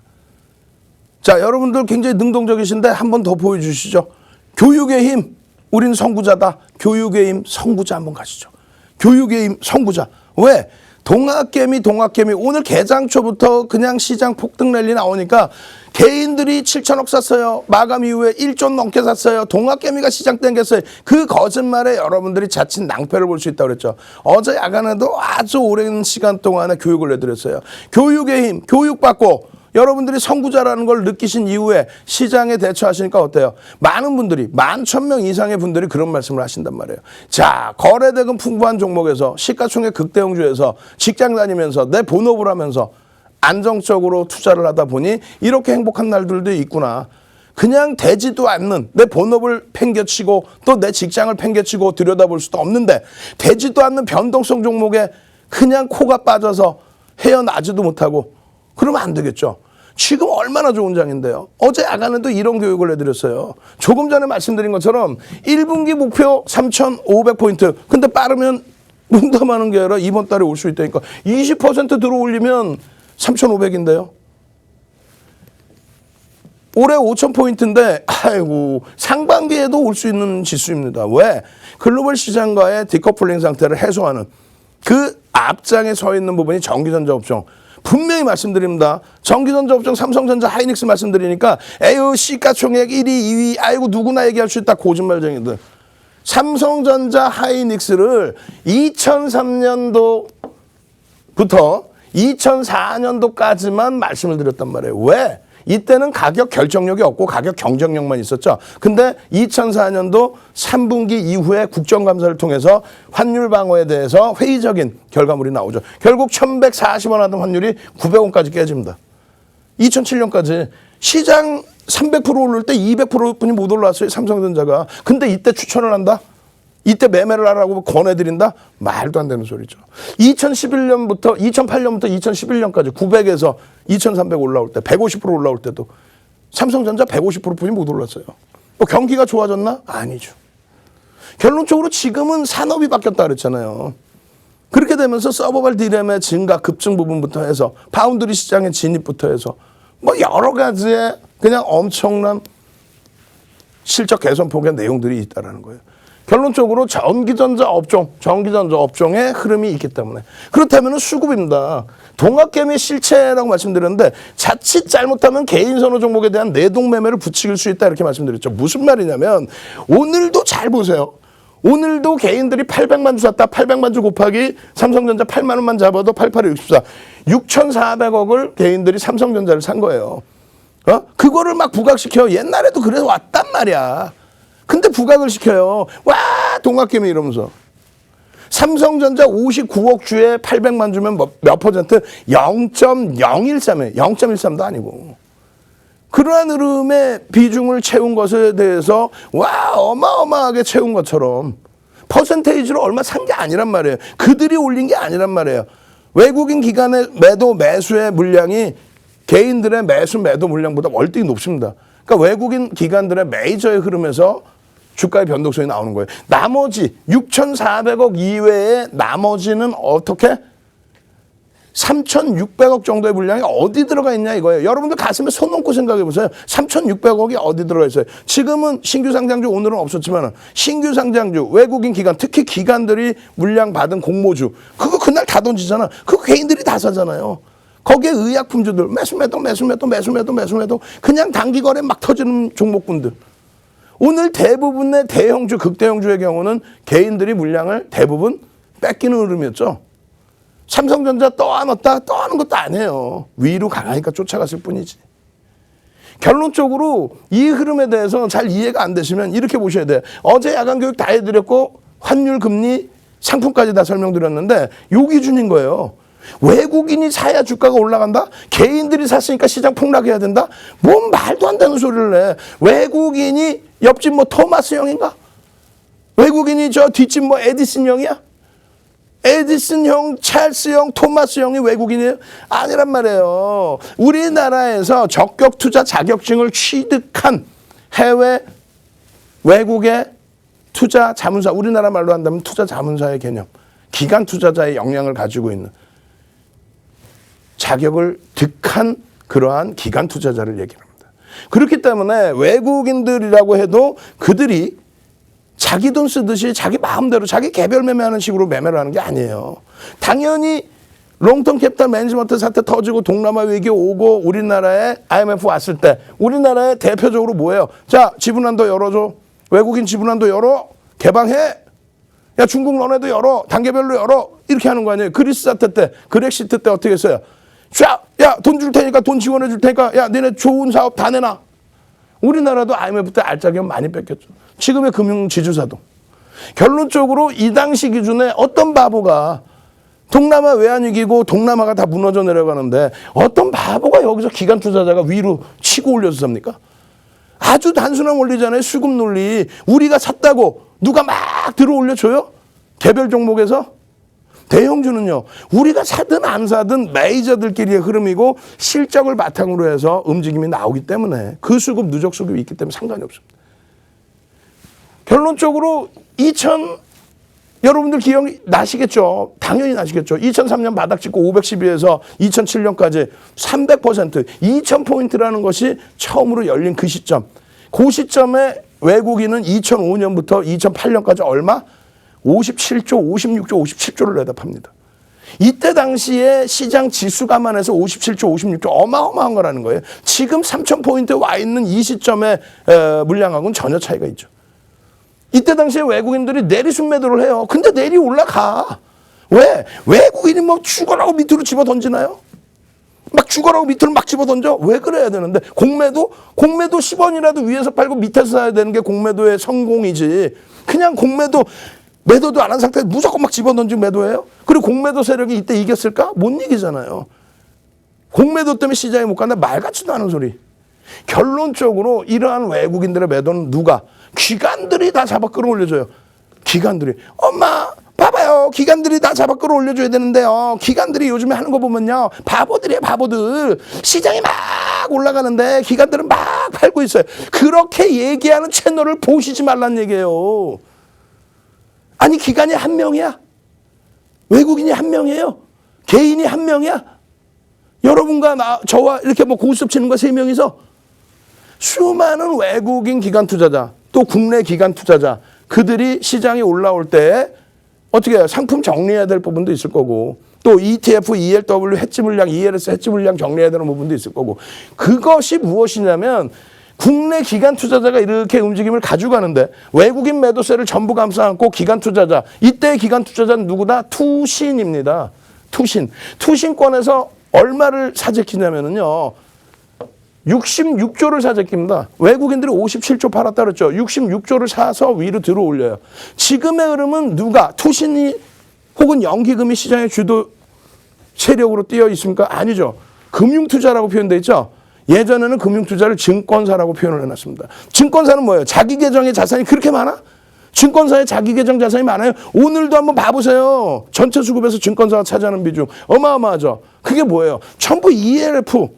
자, 여러분들 굉장히 능동적이신데 한 번 더 보여주시죠. 교육의 힘, 우린 선구자다. 교육의 힘, 선구자 한번 가시죠. 교육의 힘, 선구자. 왜? 동학개미 오늘 개장초부터 그냥 시장 폭등 랠리 나오니까 개인들이 7천억 샀어요. 마감 이후에 1조 넘게 샀어요. 동학개미가 시장 땡겼어요. 그 거짓말에 여러분들이 자칫 낭패를 볼 수 있다고 그랬죠. 어제 야간에도 아주 오랜 시간 동안에 교육을 해드렸어요. 교육의 힘, 교육받고 여러분들이 선구자라는 걸 느끼신 이후에 시장에 대처하시니까 어때요? 많은 분들이 11,000명 이상의 분들이 그런 말씀을 하신단 말이에요. 자, 거래대금 풍부한 종목에서 시가총액 극대형주에서 직장 다니면서 내 본업을 하면서 안정적으로 투자를 하다 보니 이렇게 행복한 날들도 있구나. 그냥 되지도 않는 내 본업을 팽개치고 또 내 직장을 팽개치고 들여다볼 수도 없는데 되지도 않는 변동성 종목에 그냥 코가 빠져서 헤어나지도 못하고 그러면 안 되겠죠. 지금 얼마나 좋은 장인데요. 어제 야간에도 이런 교육을 해드렸어요. 조금 전에 말씀드린 것처럼 1분기 목표 3,500포인트. 근데 빠르면 농담하는 게 아니라 이번 달에 올 수 있다니까. 20% 들어올리면 3,500인데요. 올해 5,000포인트인데 아이고 상반기에도 올 수 있는 지수입니다. 왜? 글로벌 시장과의 디커플링 상태를 해소하는 그 앞장에 서 있는 부분이 전기전자 업종. 분명히 말씀드립니다. 전기전자 업종 삼성전자 하이닉스 말씀드리니까 에휴 시가총액 1위 2위 아이고 누구나 얘기할 수 있다 고짓말쟁이들. 삼성전자 하이닉스를 2003년도부터 2004년도까지만 말씀을 드렸단 말이에요. 왜? 이때는 가격 결정력이 없고 가격 경쟁력만 있었죠. 근데 2004년도 3분기 이후에 국정감사를 통해서 환율 방어에 대해서 회의적인 결과물이 나오죠. 결국 1,140원 하던 환율이 900원까지 깨집니다. 2007년까지 시장 300% 오를 때 200%뿐이 못 올라왔어요. 삼성전자가. 근데 이때 추천을 한다? 이때 매매를 하라고 권해드린다? 말도 안 되는 소리죠. 2011년부터 2008년부터 2011년까지 900에서 2300 올라올 때 150% 올라올 때도 삼성전자 150%뿐이 못 올랐어요. 뭐 경기가 좋아졌나? 아니죠. 결론적으로 지금은 산업이 바뀌었다 그랬잖아요. 그렇게 되면서 서버발 디램의 증가 급증 부분부터 해서 파운드리 시장의 진입부터 해서 뭐 여러 가지의 그냥 엄청난 실적 개선폭의 내용들이 있다라는 거예요. 결론적으로 전기전자 업종의 흐름이 있기 때문에. 그렇다면 수급입니다. 동학개미 실체라고 말씀드렸는데 자칫 잘못하면 개인 선호 종목에 대한 내동 매매를 부추길 수 있다 이렇게 말씀드렸죠. 무슨 말이냐면 오늘도 잘 보세요. 오늘도 개인들이 800만 주 샀다. 800만 주 곱하기 삼성전자 8만 원만 잡아도 88에 64. 6,400억을 개인들이 삼성전자를 산 거예요. 그거를 막 부각시켜. 옛날에도 그래서 왔단 말이야. 근데 부각을 시켜요. 와, 동학개미 이러면서. 삼성전자 59억 주에 800만 주면 몇 퍼센트? 0.013이에요. 0.13도 아니고. 그러한 흐름의 비중을 채운 것에 대해서 와, 어마어마하게 채운 것처럼 퍼센테이지로 얼마 산 게 아니란 말이에요. 그들이 올린 게 아니란 말이에요. 외국인 기관의 매수의 물량이 개인들의 매도 물량보다 월등히 높습니다. 그러니까 외국인 기관들의 메이저의 흐름에서 주가의 변동성이 나오는 거예요. 나머지 6,400억 이외에 나머지는 어떻게? 3,600억 정도의 물량이 어디 들어가 있냐 이거예요. 여러분들 가슴에 손 얹고 생각해 보세요. 3,600억이 어디 들어가 있어요. 지금은 신규 상장주 오늘은 없었지만 신규 상장주 외국인 기관 특히 기관들이 물량 받은 공모주 그거 그날 다 던지잖아. 그거 개인들이 다 사잖아요. 거기에 의약품주들 매수 그냥 단기 거래 막 터지는 종목군들. 오늘 대부분의 대형주 극대형주의 경우는 개인들이 물량을 대부분 뺏기는 흐름이었죠. 삼성전자 떠안았다 떠안은 것도 아니에요. 위로 강하니까 쫓아갔을 뿐이지. 결론적으로 이 흐름에 대해서 잘 이해가 안 되시면 이렇게 보셔야 돼요. 어제 야간 교육 다 해드렸고 환율 금리 상품까지 다 설명드렸는데 요 기준인 거예요. 외국인이 사야 주가가 올라간다? 개인들이 샀으니까 시장 폭락해야 된다? 뭔 말도 안 되는 소리를 해. 외국인이 옆집 뭐 토마스 형인가? 외국인이 저 뒷집 뭐 에디슨 형이야? 에디슨 형, 찰스 형, 토마스 형이 외국인이에요? 아니란 말이에요. 우리나라에서 적격 투자 자격증을 취득한 해외 외국의 투자 자문사, 우리나라 말로 한다면 투자 자문사의 개념, 기관 투자자의 역량을 가지고 있는 자격을 득한 그러한 기관 투자자를 얘기합니다. 그렇기 때문에 외국인들이라고 해도 그들이 자기 돈 쓰듯이 자기 마음대로 자기 개별 매매하는 식으로 매매를 하는 게 아니에요. 당연히 롱텀 캐피탈 매니지먼트 사태 터지고 동남아 위기 오고 우리나라에 IMF 왔을 때 우리나라에 대표적으로 뭐예요? 자, 지분한도 열어줘. 외국인 지분한도 열어. 개방해. 야, 중국 너네도 열어. 단계별로 열어. 이렇게 하는 거 아니에요. 그리스 사태 때, 그렉시트 때 어떻게 했어요? 자, 야, 돈 줄 테니까, 돈 지원해 줄 테니까, 야, 니네 좋은 사업 다 내놔. 우리나라도 IMF 때 알짜기면 많이 뺏겼죠. 지금의 금융지주사도. 결론적으로 이 당시 기준에 어떤 바보가 동남아 외환위기고 동남아가 다 무너져 내려가는데 어떤 바보가 여기서 기관 투자자가 위로 치고 올려서 삽니까? 아주 단순한 원리잖아요. 수급 논리. 우리가 샀다고 누가 막 들어 올려줘요? 개별 종목에서? 대형주는요. 우리가 사든 안 사든 메이저들끼리의 흐름이고 실적을 바탕으로 해서 움직임이 나오기 때문에 그 수급 누적 수급이 있기 때문에 상관이 없습니다. 결론적으로 여러분들 기억 나시겠죠? 당연히 나시겠죠? 2003년 바닥 찍고 512에서 2007년까지 300% 2000포인트라는 것이 처음으로 열린 그 시점. 그 시점에 외국인은 2005년부터 2008년까지 얼마? 57조, 56조, 57조를 내다 팝니다. 이때 당시에 시장 지수 감안해서 57조, 56조 어마어마한 거라는 거예요. 지금 3,000포인트에 와 있는 이 시점의 물량하고는 전혀 차이가 있죠. 이때 당시에 외국인들이 내리순 매도를 해요. 근데 내리 올라가. 왜? 외국인이 뭐 죽어라고 밑으로 집어 던지나요? 막 죽어라고 밑으로 막 집어 던져? 왜 그래야 되는데? 공매도 10원이라도 위에서 팔고 밑에서 사야 되는 게 공매도의 성공이지. 그냥 매도도 안 한 상태에서 무조건 막 집어던지고 매도해요? 그리고 공매도 세력이 이때 이겼을까? 못 이기잖아요. 공매도 때문에 시장에 못 간다? 말 같지도 않은 소리. 결론적으로 이러한 외국인들의 매도는 누가? 기관들이 다 잡아 끌어올려줘요. 기관들이. 엄마 봐봐요. 기관들이 다 잡아 끌어올려줘야 되는데요. 기관들이 요즘에 하는 거 보면요. 바보들이에요. 바보들. 시장이 막 올라가는데 기관들은 막 팔고 있어요. 그렇게 얘기하는 채널을 보시지 말란 얘기예요. 아니 기관이 한 명이야? 외국인이 한 명이에요? 개인이 한 명이야? 여러분과 저와 이렇게 뭐 고스톱 치는 거 3명이서 수많은 외국인 기관 투자자 또 국내 기관 투자자 그들이 시장이 올라올 때 어떻게 해요? 상품 정리해야 될 부분도 있을 거고 또 ETF, ELW 해지 물량, ELS 해지 물량 정리해야 되는 부분도 있을 거고 그것이 무엇이냐면 국내 기관 투자자가 이렇게 움직임을 가져가는데 외국인 매도세를 전부 감싸 안고 기관 투자자 이때의 기관 투자자는 누구다? 투신입니다. 투신권에서 얼마를 사재키냐면요 66조를 사재깁니다. 외국인들이 57조 팔았다 그랬죠. 66조를 사서 위로 들어 올려요. 지금의 흐름은 누가 투신이 혹은 연기금이 시장의 주도 세력으로 뛰어 있습니까? 아니죠. 금융투자라고 표현되어 있죠. 예전에는 금융투자를 증권사라고 표현을 해놨습니다. 증권사는 뭐예요? 자기 계정의 자산이 그렇게 많아? 증권사에 자기 계정 자산이 많아요. 오늘도 한번 봐보세요. 전체 수급에서 증권사가 차지하는 비중 어마어마하죠. 그게 뭐예요? 전부 ELF,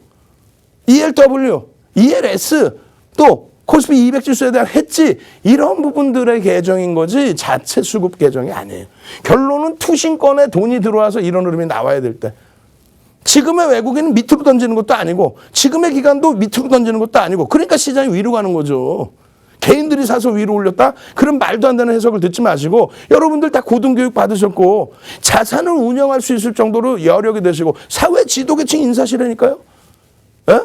ELW, ELS 또 코스피 200 지수에 대한 해지 이런 부분들의 계정인 거지 자체 수급 계정이 아니에요. 결론은 투신권에 돈이 들어와서 이런 흐름이 나와야 될 때 지금의 외국인은 밑으로 던지는 것도 아니고 지금의 기관도 밑으로 던지는 것도 아니고 그러니까 시장이 위로 가는 거죠. 개인들이 사서 위로 올렸다? 그런 말도 안 되는 해석을 듣지 마시고 여러분들 다 고등교육 받으셨고 자산을 운영할 수 있을 정도로 여력이 되시고 사회 지도계층 인사시라니까요. 에?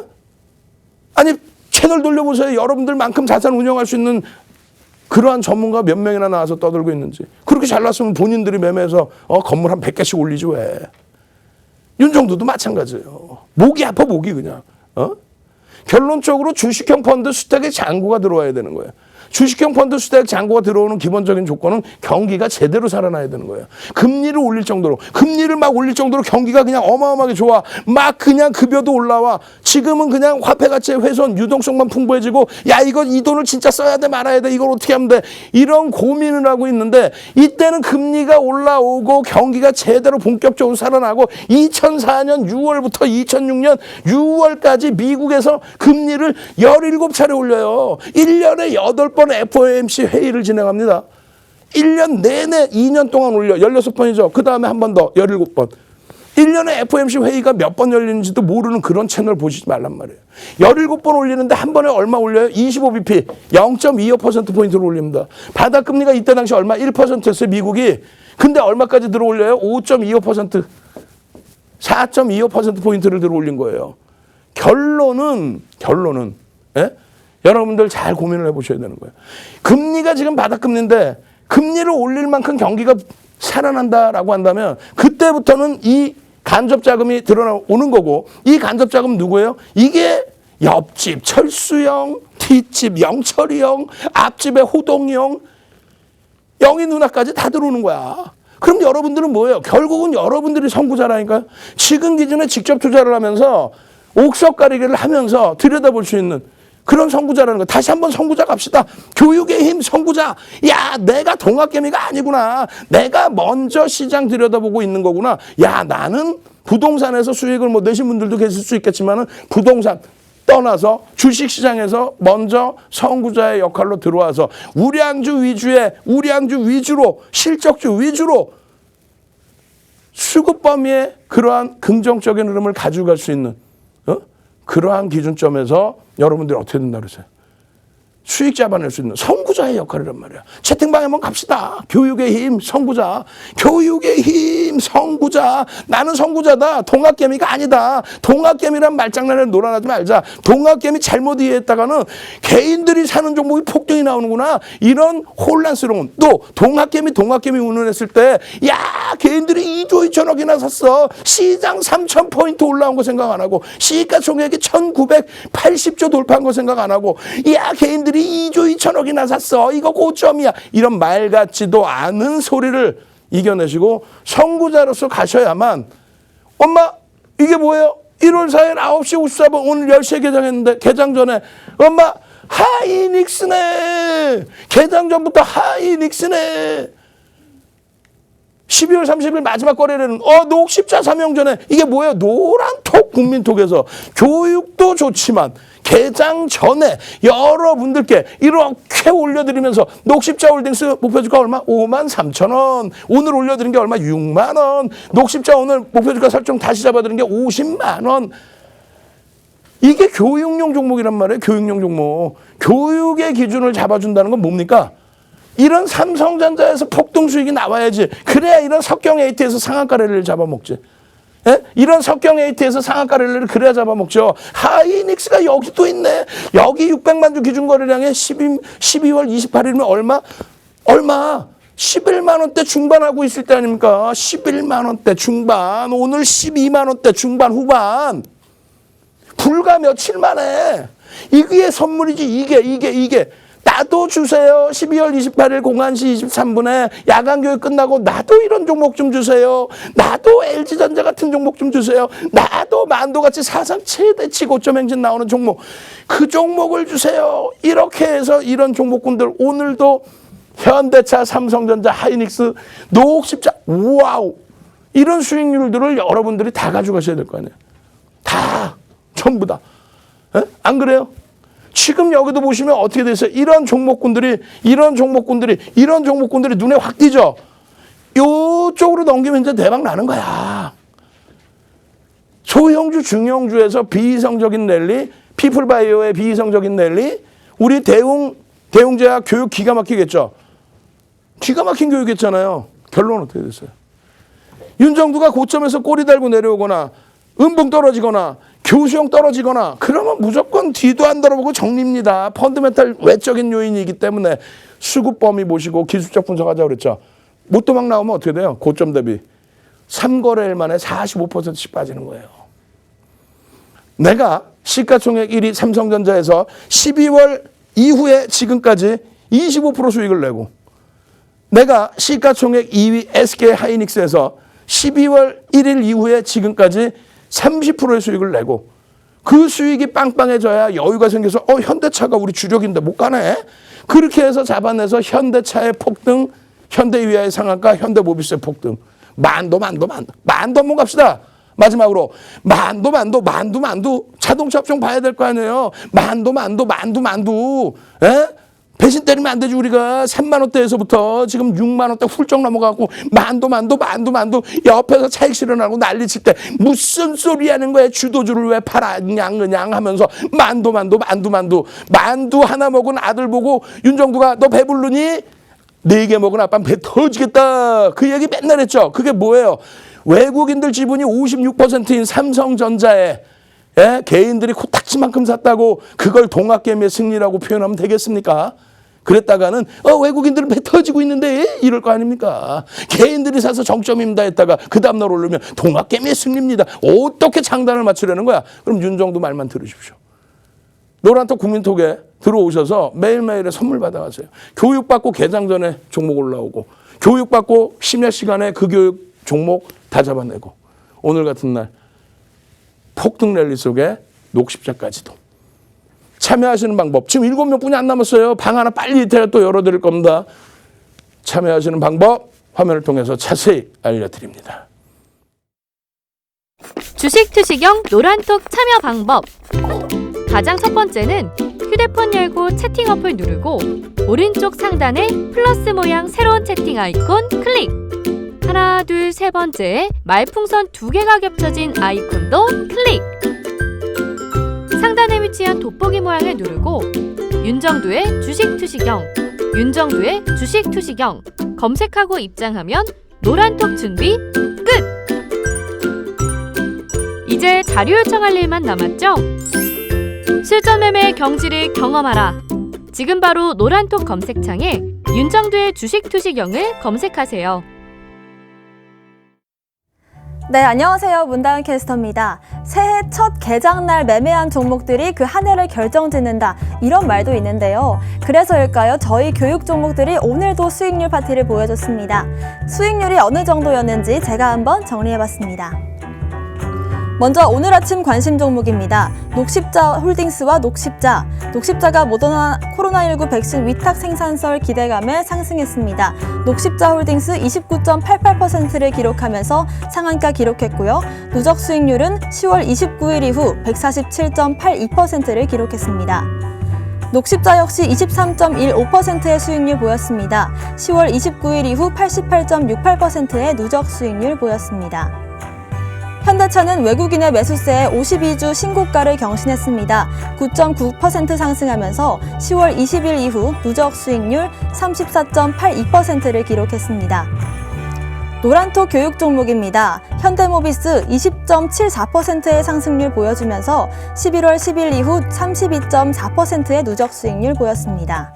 아니 채널 돌려보세요. 여러분들만큼 자산 운영할 수 있는 그러한 전문가 몇 명이나 나와서 떠들고 있는지. 그렇게 잘났으면 본인들이 매매해서 건물 한 100개씩 올리지 왜. 윤정도도 마찬가지예요. 목이 아파 목이 그냥. 결론적으로 주식형 펀드 수탁에 잔고가 들어와야 되는 거예요. 주식형 펀드 수탁 잔고가 들어오는 기본적인 조건은 경기가 제대로 살아나야 되는 거예요. 금리를 올릴 정도로 금리를 막 올릴 정도로 경기가 그냥 어마어마하게 좋아. 막 그냥 급여도 올라와. 지금은 그냥 화폐 가치의 훼손 유동성만 풍부해지고 야 이거 이 돈을 진짜 써야 돼 말아야 돼 이걸 어떻게 하면 돼 이런 고민을 하고 있는데 이때는 금리가 올라오고 경기가 제대로 본격적으로 살아나고 2004년 6월부터 2006년 6월까지 미국에서 금리를 17차례 올려요. 1년에 8번 FOMC 회의를 진행합니다. 1년 내내 2년 동안 올려 16번이죠. 그 다음에 한 번 더 17번. 1년에 FOMC 회의가 몇 번 열리는지도 모르는 그런 채널 보시지 말란 말이에요. 17번 올리는데 한 번에 얼마 올려요? 25bp 0.25%포인트를 올립니다. 바닥금리가 이때 당시 얼마? 1%였어요. 미국이. 근데 얼마까지 들어 올려요? 5.25% 4.25%포인트를 들어 올린 거예요. 결론은 예? 여러분들 잘 고민을 해보셔야 되는 거예요. 금리가 지금 바닥금리인데 금리를 올릴 만큼 경기가 살아난다라고 한다면 그때부터는 이 간접자금이 드러나오는 거고 이 간접자금 누구예요? 이게 옆집 철수형, 뒷집 영철이형, 앞집의 호동형, 영희 누나까지 다 들어오는 거야. 그럼 여러분들은 뭐예요? 결국은 여러분들이 선구자라니까요. 지금 기준에 직접 투자를 하면서 옥석가리기를 하면서 들여다볼 수 있는 그런 선구자라는 거. 다시 한번 선구자 갑시다. 교육의 힘 선구자. 야 내가 동학개미가 아니구나. 내가 먼저 시장 들여다보고 있는 거구나. 야 나는 부동산에서 수익을 뭐 내신 분들도 계실 수 있겠지만은 부동산 떠나서 주식시장에서 먼저 선구자의 역할로 들어와서 우량주 위주로 실적주 위주로 수급 범위에 그러한 긍정적인 흐름을 가져갈 수 있는 그러한 기준점에서 여러분들이 어떻게 된다 그러세요? 수익 잡아낼 수 있는 선구자의 역할이란 말이야. 채팅방에 한번 갑시다. 교육의 힘, 선구자. 교육의 힘, 선구자. 나는 선구자다. 동학개미가 아니다. 동학개미란 말장난에 놀아나지 말자. 동학개미 잘못 이해했다가는 개인들이 사는 종목이 폭등이 나오는구나. 이런 혼란스러운. 또 동학개미 운운했을 때 야 개인들이 2조 2천억이나 샀어. 시장 3,000포인트 올라온 거 생각 안 하고 시가총액이 1,980조 돌파한 거 생각 안 하고 야 개인들이 2조 2천억이나 샀어. 이거 고점이야. 이런 말 같지도 않은 소리를 이겨내시고 선구자로서 가셔야만 엄마 이게 뭐예요? 1월 4일 9시 54분 오늘 10시에 개장했는데 개장 전에 엄마 하이닉스네. 개장 전부터 하이닉스네. 12월 30일 마지막 거래일은 녹십자 사명전에 이게 뭐예요? 노란톡 국민톡에서 교육도 좋지만 개장 전에 여러분들께 이렇게 올려드리면서 녹십자 홀딩스 목표주가 얼마? 53,000원. 오늘 올려드린 게 얼마? 6만원. 녹십자 오늘 목표주가 설정 다시 잡아드린 게 50만원. 이게 교육용 종목이란 말이에요. 교육용 종목. 교육의 기준을 잡아준다는 건 뭡니까? 이런 삼성전자에서 폭등 수익이 나와야지. 그래야 이런 석경 에이트에서 상한가 랠리를 잡아먹지. 예? 이런 석경 에이트에서 상한가 랠리를 그래야 잡아먹죠. 하이닉스가 여기 또 있네. 여기 600만 주 기준 거래량에 12월 28일이면 얼마? 11만 원대 중반하고 있을 때 아닙니까? 11만 원대 중반. 오늘 12만 원대 중반 후반. 불과 며칠 만에 이게 선물이지. 이게 나도 주세요. 12월 28일 01시 23분에 야간 교육 끝나고 나도 이런 종목 좀 주세요. 나도 LG전자 같은 종목 좀 주세요. 나도 만도같이 사상 최대치 고점 행진 나오는 종목, 그 종목을 주세요. 이렇게 해서 이런 종목군들 오늘도 현대차, 삼성전자, 하이닉스, 녹십자, 와우, 이런 수익률들을 여러분들이 다 가져가셔야 될 거 아니에요. 다, 전부 다. 에? 안 그래요? 지금 여기도 보시면 어떻게 됐어요? 이런 종목군들이 눈에 확 띄죠? 요쪽으로 넘기면 이제 대박 나는 거야. 소형주, 중형주에서 비이성적인 랠리, 피플바이오의 비이성적인 랠리, 우리 대웅제약 교육 기가 막히겠죠? 기가 막힌 교육했잖아요. 결론은 어떻게 됐어요? 윤정두가 고점에서 꼬리 달고 내려오거나 음봉 떨어지거나 교수형 떨어지거나 그러면 무조건 뒤도 안 돌아보고 정리입니다. 펀드멘탈 외적인 요인이기 때문에 수급 범위 보시고 기술적 분석하자고 그랬죠. 못도막 나오면 어떻게 돼요? 고점 대비 3거래일 만에 45%씩 빠지는 거예요. 내가 시가총액 1위 삼성전자에서 12월 이후에 지금까지 25% 수익을 내고, 내가 시가총액 2위 SK 하이닉스에서 12월 1일 이후에 지금까지 30%의 수익을 내고, 그 수익이 빵빵해져야 여유가 생겨서 현대차가 우리 주력인데 못 가네. 그렇게 해서 잡아내서 현대차의 폭등, 현대위아의 상한가, 현대모비스의 폭등. 만도 한번 갑시다. 마지막으로 만두 자동차 업종 봐야 될 거 아니에요. 만두. 에? 배신 때리면 안 되지. 우리가 3만 원대에서부터 지금 6만 원대 훌쩍 넘어가고 만두 옆에서 차익 실현하고 난리 칠 때 무슨 소리 하는 거야. 주도주를 왜 팔았냐 그냥 하면서 만두 하나 먹은 아들 보고 윤정두가 너 배부르니? 4개 먹은 아빠는 배 터지겠다. 그 얘기 맨날 했죠. 그게 뭐예요? 외국인들 지분이 56%인 삼성전자에 개인들이 코딱지만큼 샀다고 그걸 동학개미의 승리라고 표현하면 되겠습니까? 그랬다가는 외국인들은 배 터지고 있는데 이럴 거 아닙니까? 개인들이 사서 정점입니다 했다가 그 다음날 오르면 동학개미의 승리입니다. 어떻게 장단을 맞추려는 거야? 그럼 윤정두 말만 들으십시오. 노란톡 국민톡에 들어오셔서 매일매일에 선물 받아가세요. 교육받고 개장 전에 종목 올라오고, 교육받고 심야 시간에 그 교육 종목 다 잡아내고, 오늘 같은 날 폭등 랠리 속에 녹십자까지도. 참여하시는 방법, 지금 7명뿐이 안 남았어요. 방 하나 빨리 이태가 또 열어드릴 겁니다. 참여하시는 방법 화면을 통해서 자세히 알려드립니다. 주식 투시경 노란톡 참여 방법. 가장 첫 번째는 휴대폰 열고 채팅 어플 누르고 오른쪽 상단에 플러스 모양 새로운 채팅 아이콘 클릭. 하나, 둘, 세 번째 말풍선 2개가 겹쳐진 아이콘도 클릭. 상단에 위치한 돋보기 모양을 누르고 윤정두의 주식 투시경 검색하고 입장하면 노란톡 준비 끝! 이제 자료 요청할 일만 남았죠? 실전 매매 경지를 경험하라. 지금 바로 노란톡 검색창에 윤정두의 주식 투시경을 검색하세요. 네, 안녕하세요. 문다은 캐스터입니다. 새해 첫 개장날 매매한 종목들이 그 한 해를 결정짓는다, 이런 말도 있는데요. 그래서일까요? 저희 교육 종목들이 오늘도 수익률 파티를 보여줬습니다. 수익률이 어느 정도였는지 제가 한번 정리해봤습니다. 먼저 오늘 아침 관심 종목입니다. 녹십자 홀딩스와 녹십자가 모더나 코로나19 백신 위탁 생산설 기대감에 상승했습니다. 녹십자 홀딩스 29.88%를 기록하면서 상한가 기록했고요. 누적 수익률은 10월 29일 이후 147.82%를 기록했습니다. 녹십자 역시 23.15%의 수익률 보였습니다. 10월 29일 이후 88.68%의 누적 수익률 보였습니다. 현대차는 외국인의 매수세에 52주 신고가를 경신했습니다. 9.9% 상승하면서 10월 20일 이후 누적 수익률 34.82%를 기록했습니다. 노란톡 교육 종목입니다. 현대모비스 20.74%의 상승률 보여주면서 11월 10일 이후 32.4%의 누적 수익률 보였습니다.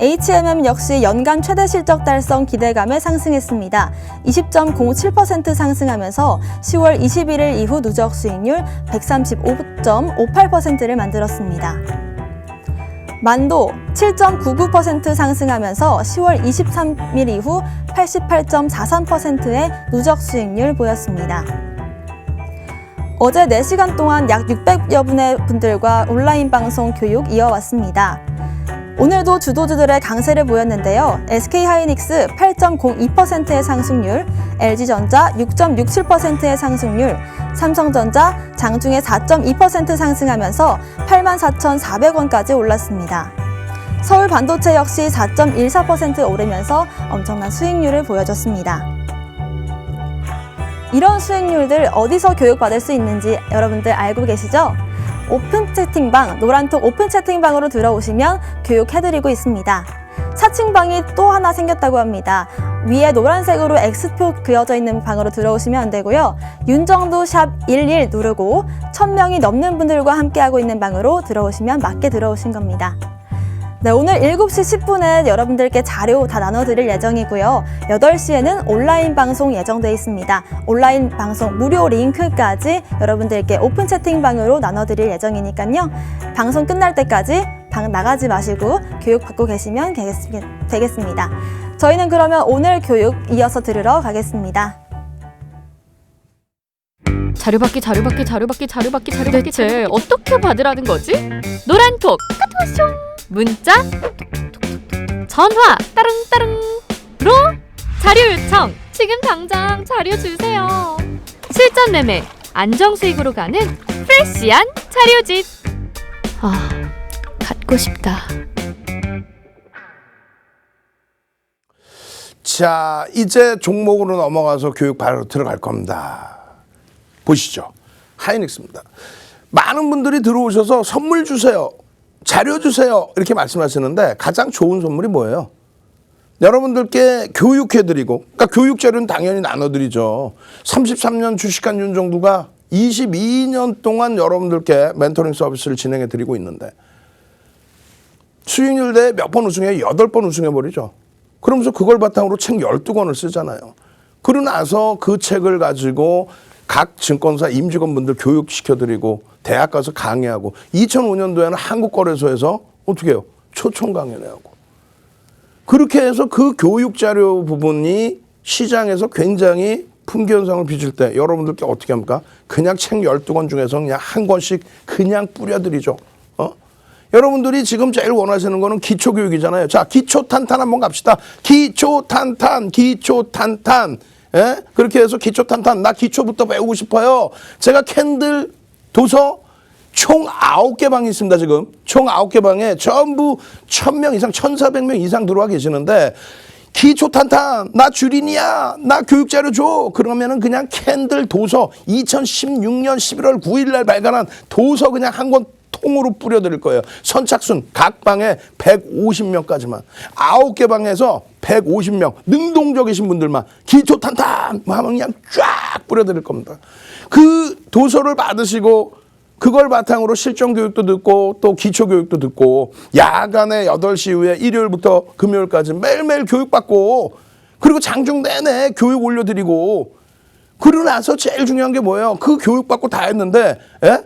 HMM 역시 연간 최대 실적 달성 기대감에 상승했습니다. 20.07% 상승하면서 10월 21일 이후 누적 수익률 135.58%를 만들었습니다. 만도 7.99% 상승하면서 10월 23일 이후 88.43%의 누적 수익률 보였습니다. 어제 4시간 동안 약 600여 분의 분들과 온라인 방송 교육 이어왔습니다. 오늘도 주도주들의 강세를 보였는데요. SK하이닉스 8.02%의 상승률, LG전자 6.67%의 상승률, 삼성전자 장중에 4.2% 상승하면서 84,400원까지 올랐습니다. 서울반도체 역시 4.14% 오르면서 엄청난 수익률을 보여줬습니다. 이런 수익률들 어디서 교육받을 수 있는지 여러분들 알고 계시죠? 오픈 채팅방, 노란톡 오픈 채팅방으로 들어오시면 교육해드리고 있습니다. 사칭방이 또 하나 생겼다고 합니다. 위에 노란색으로 X표 그려져 있는 방으로 들어오시면 안 되고요. 윤정도 샵 11 누르고 1000명이 넘는 분들과 함께하고 있는 방으로 들어오시면 맞게 들어오신 겁니다. 네, 오늘 7시 10분에 여러분들께 자료 다 나눠드릴 예정이고요. 8시에는 온라인 방송 예정되어 있습니다. 온라인 방송 무료 링크까지 여러분들께 오픈 채팅방으로 나눠드릴 예정이니까요. 방송 끝날 때까지 방 나가지 마시고 교육 받고 계시면 되겠습니다. 저희는 그러면 오늘 교육 이어서 들으러 가겠습니다. 자료받기 대체 어떻게 받으라는 거지? 노란톡 까투쇼 문자 톡톡톡톡 전화 따릉따릉로 자료 요청 지금 당장 자료 주세요. 실전 매매 안정 수익으로 가는 프레시한 자료집. 아, 갖고 싶다. 자, 이제 종목으로 넘어가서 교육 바로 들어갈 겁니다. 보시죠. 하이닉스입니다. 많은 분들이 들어오셔서 선물 주세요. 자료 주세요. 이렇게 말씀하시는데 가장 좋은 선물이 뭐예요? 여러분들께 교육해드리고, 그러니까 교육 자료는 당연히 나눠드리죠. 33년 주식한 윤정도가 22년 동안 여러분들께 멘토링 서비스를 진행해드리고 있는데 수익률 대회 몇 번 우승해? 8번 우승해버리죠. 그러면서 그걸 바탕으로 책 12권을 쓰잖아요. 그러고 나서 그 책을 가지고 각 증권사 임직원분들 교육시켜드리고 대학 가서 강의하고 2005년도에는 한국거래소에서 어떻게 해요? 초청 강연을 하고 그렇게 해서 그 교육자료 부분이 시장에서 굉장히 품귀현상을 빚을 때 여러분들께 어떻게 합니까? 그냥 책 12권 중에서 그냥 한 권씩 그냥 뿌려드리죠. 여러분들이 지금 제일 원하시는 거는 기초교육이잖아요. 자, 기초탄탄 한번 갑시다. 기초탄탄. 예? 그렇게 해서 기초탄탄. 나 기초부터 배우고 싶어요. 제가 캔들 도서 총 9개 방이 있습니다, 지금. 총 9개 방에 전부 1000명 이상, 1400명 이상 들어와 계시는데 기초탄탄. 나 주린이야. 나 교육자료 줘. 그러면은 그냥 캔들 도서 2016년 11월 9일 날 발간한 도서 그냥 한 권 통으로 뿌려드릴 거예요. 선착순 각 방에 150명까지만 9개 방에서 150명 능동적이신 분들만 기초탄탄 하면 그냥 쫙 뿌려드릴 겁니다. 그 도서를 받으시고 그걸 바탕으로 실전교육도 듣고 또 기초교육도 듣고 야간에 8시 이후에 일요일부터 금요일까지 매일매일 교육받고 그리고 장중 내내 교육 올려드리고 그러고 나서 제일 중요한 게 뭐예요? 그 교육받고 다 했는데 예?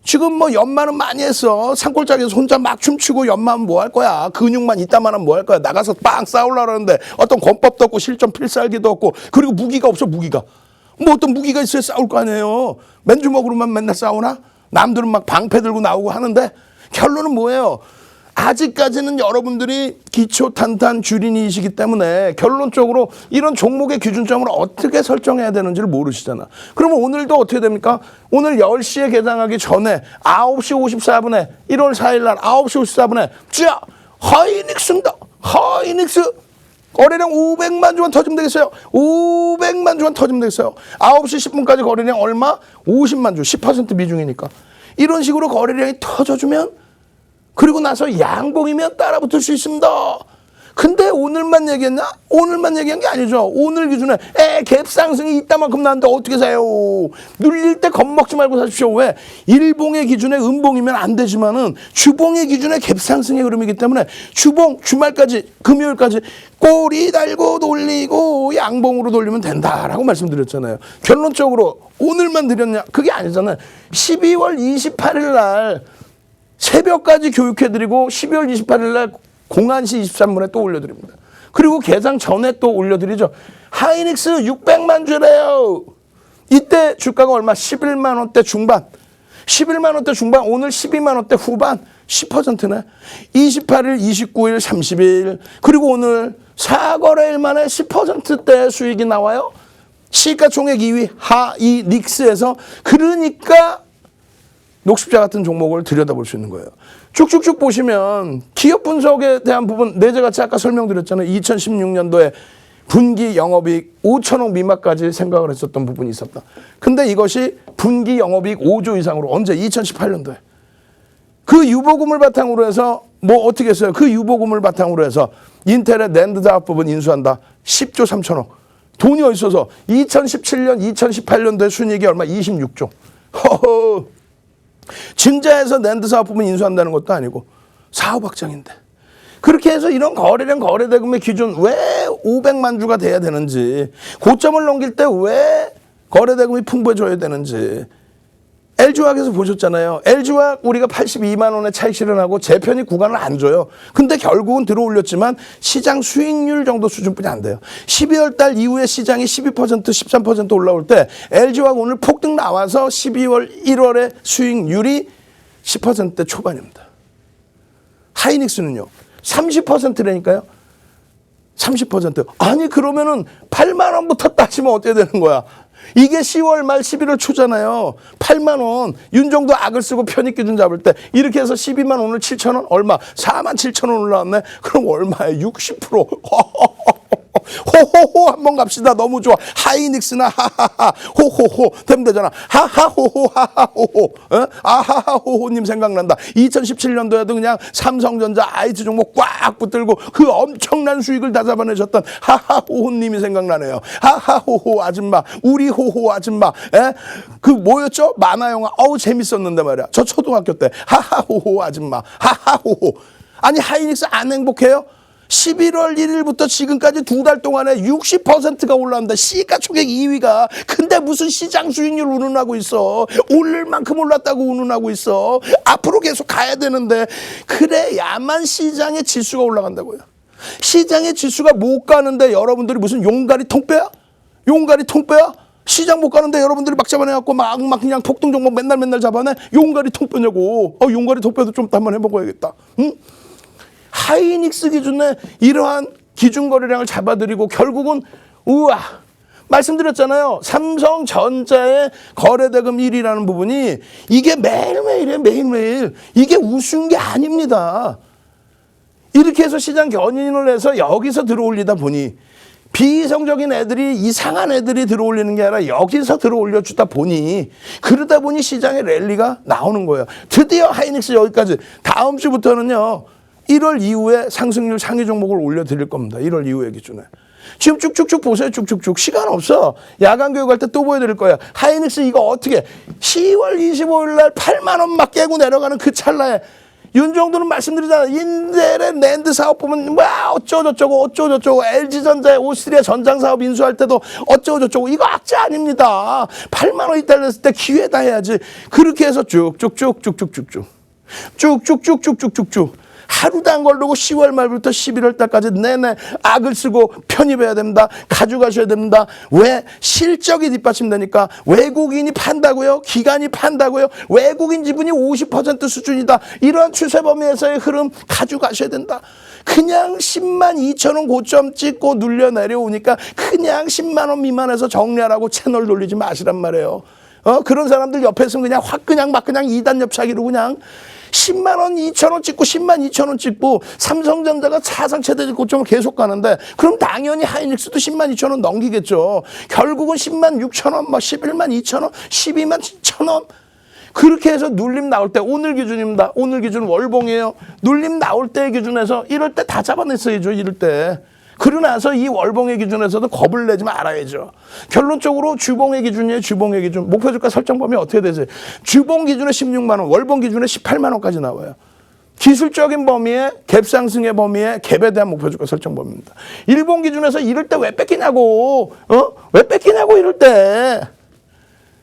지금 뭐 연말은 많이 했어. 산골짜기에서 혼자 막 춤추고 연말은 뭐 할 거야. 근육만 있다만 하면 뭐 할 거야. 나가서 빵 싸우려고 하는데 어떤 권법도 없고 실전 필살기도 없고 그리고 무기가 없어 무기가. 뭐 어떤 무기가 있어야 싸울 거 아니에요. 맨주먹으로만 맨날 싸우나? 남들은 막 방패 들고 나오고 하는데 결론은 뭐예요? 아직까지는 여러분들이 기초탄탄 주린이시기 때문에 결론적으로 이런 종목의 기준점을 어떻게 설정해야 되는지를 모르시잖아. 그러면 오늘도 어떻게 됩니까? 오늘 10시에 개장하기 전에 9시 54분에 1월 4일 날 9시 54분에 자 하이닉스입니다. 하이닉스 거래량 500만 주만 터지면 되겠어요. 500만 주만 터지면 되겠어요. 9시 10분까지 거래량 얼마? 50만 주 10% 미중이니까 이런 식으로 거래량이 터져주면 그리고 나서 양봉이면 따라붙을 수 있습니다. 근데 오늘만 얘기했나? 오늘만 얘기한 게 아니죠. 오늘 기준에 갭 상승이 이따만큼 나는데 어떻게 사요? 눌릴 때 겁먹지 말고 사십시오. 왜? 일봉의 기준에 음봉이면 안 되지만은 주봉의 기준에 갭 상승의 흐름이기 때문에 주봉 주말까지 금요일까지 꼬리 달고 돌리고 양봉으로 돌리면 된다라고 말씀드렸잖아요. 결론적으로 오늘만 드렸냐? 그게 아니잖아요. 12월 28일 날 새벽까지 교육해드리고 12월 28일 날 01시 23분에 또 올려드립니다. 그리고 개장 전에 또 올려드리죠. 하이닉스 600만 주래요. 이때 주가가 얼마? 11만 원대 중반. 11만 원대 중반, 오늘 12만 원대 후반. 10%네. 28일, 29일, 30일. 그리고 오늘 4거래일 만에 10%대 수익이 나와요. 시가총액 2위 하이닉스에서. 그러니까 녹십자 같은 종목을 들여다볼 수 있는 거예요. 쭉쭉쭉 보시면 기업 분석에 대한 부분 내재가치 아까 설명드렸잖아요. 2016년도에 분기 영업이익 5천억 미만까지 생각을 했었던 부분이 있었다. 근데 이것이 분기 영업이익 5조 이상으로 언제? 2018년도에. 그 유보금을 바탕으로 해서 뭐 어떻게 했어요? 그 유보금을 바탕으로 해서 인텔의 낸드 사업 부분 인수한다. 10조 3천억. 돈이 어디서서 2017년, 2018년도에 순이익이 얼마? 26조. 허허. 증자해서 낸드 사업 부분 인수한다는 것도 아니고 사업 확장인데. 그렇게 해서 이런 거래량 거래대금의 기준 왜 500만 주가 돼야 되는지, 고점을 넘길 때 왜 거래대금이 풍부해져야 되는지. LG화학에서 보셨잖아요. LG화학 우리가 82만 원에 차익 실현하고 재편이 구간을 안 줘요. 근데 결국은 들어올렸지만 시장 수익률 정도 수준뿐이 안 돼요. 12월 달 이후에 시장이 12%, 13% 올라올 때 LG화학 오늘 폭등 나와서 12월, 1월에 수익률이 10%대 초반입니다. 하이닉스는요. 30%라니까요. 30%. 아니 그러면은 8만 원부터 따지면 어떻게 되는 거야? 이게 10월 말 11월 초잖아요. 8만 원. 윤정도 악을 쓰고 편입기준 잡을 때 이렇게 해서 12만 오늘 7천 원? 얼마? 4만 7천 원 올라왔네. 그럼 얼마에? 60%. 호호호 한번 갑시다. 너무 좋아. 하이닉스나 하하하 호호호 되면 되잖아. 하하호호 하하호호 아하하호호님 생각난다. 2017년도에도 그냥 삼성전자 IT 종목 꽉 붙들고 그 엄청난 수익을 다 잡아내셨던 하하호호님이 생각나네요. 하하호호 아줌마 우리 호호 아줌마. 그 뭐였죠? 만화 영화. 어우 재밌었는데 말이야. 저 초등학교 때 하하호호 아줌마 하하호호. 아니 하이닉스 안 행복해요? 11월 1일부터 지금까지 두 달 동안에 60%가 올랐는데 시가총액 2위가. 근데 무슨 시장 수익률 운운하고 있어. 오를 만큼 올랐다고 운운하고 있어. 앞으로 계속 가야 되는데 그래야만 시장의 지수가 올라간다고요. 시장의 지수가 못 가는데 여러분들이 무슨 용가리 통빼야? 용가리 통빼야? 시장 못 가는데 여러분들이 막 잡아내갖고 막 그냥 폭등 종목 맨날 잡아내? 용가리 통빼냐고. 용가리 통빼도 좀 한번 해보고야겠다. 응? 하이닉스 기준에 이러한 기준 거래량을 잡아들이고 결국은 우와 말씀드렸잖아요. 삼성전자의 거래대금 1위라는 부분이 이게 매일매일이에요. 매일매일. 이게 우스운 게 아닙니다. 이렇게 해서 시장 견인을 해서 여기서 들어올리다 보니 비이성적인 애들이 이상한 애들이 들어올리는 게 아니라 여기서 들어올려주다 보니 그러다 보니 시장의 랠리가 나오는 거예요. 드디어 하이닉스 여기까지. 다음 주부터는요. 1월 이후에 상승률 상위 종목을 올려드릴 겁니다. 1월 이후에 기준에. 지금 쭉쭉쭉 보세요. 쭉쭉쭉. 시간 없어. 야간 교육할 때 또 보여드릴 거야. 하이닉스 이거 어떻게 10월 25일 날 8만 원 막 깨고 내려가는 그 찰나에 윤정도는 말씀드리잖아. 인텔의 낸드 사업 보면 와 어쩌고저쩌고 LG전자의 오스트리아 전장 사업 인수할 때도 어쩌고저쩌고. 이거 악재 아닙니다. 8만 원이 달렸을 때 기회다 해야지. 그렇게 해서 쭉쭉쭉쭉쭉쭉 하루도 안 걸리고 10월 말부터 11월 달까지 내내 악을 쓰고 편입해야 됩니다. 가져가셔야 됩니다. 왜? 실적이 뒷받침되니까. 외국인이 판다고요? 기관이 판다고요? 외국인 지분이 50% 수준이다. 이러한 추세 범위에서의 흐름 가져가셔야 된다. 그냥 10만 2천 원 고점 찍고 눌려 내려오니까 그냥 10만 원 미만에서 정리하라고 채널 돌리지 마시란 말이에요. 그런 사람들 옆에 있으면 그냥 확 그냥 막 그냥 2단 옆차기로 그냥 10만 원, 2천 원 찍고 10만 2천 원 찍고 삼성전자가 사상 최대 고점을 계속 가는데 그럼 당연히 하이닉스도 10만 2천 원 넘기겠죠. 결국은 10만 6천 원, 막 11만 2천 원, 12만 2천 원. 그렇게 해서 눌림 나올 때 오늘 기준입니다. 오늘 기준 월봉이에요. 눌림 나올 때 기준에서 이럴 때 다 잡아냈어야죠. 이럴 때. 그러고 나서 이 월봉의 기준에서도 겁을 내지 말아야죠. 결론적으로 주봉의 기준이에요. 주봉의 기준. 목표주가 설정 범위 어떻게 되세요? 주봉 기준에 16만 원, 월봉 기준에 18만 원까지 나와요. 기술적인 범위에 갭 상승의 범위에 갭에 대한 목표주가 설정 범위입니다. 일본 기준에서 이럴 때 왜 뺏기냐고. 왜 뺏기냐고 이럴 때.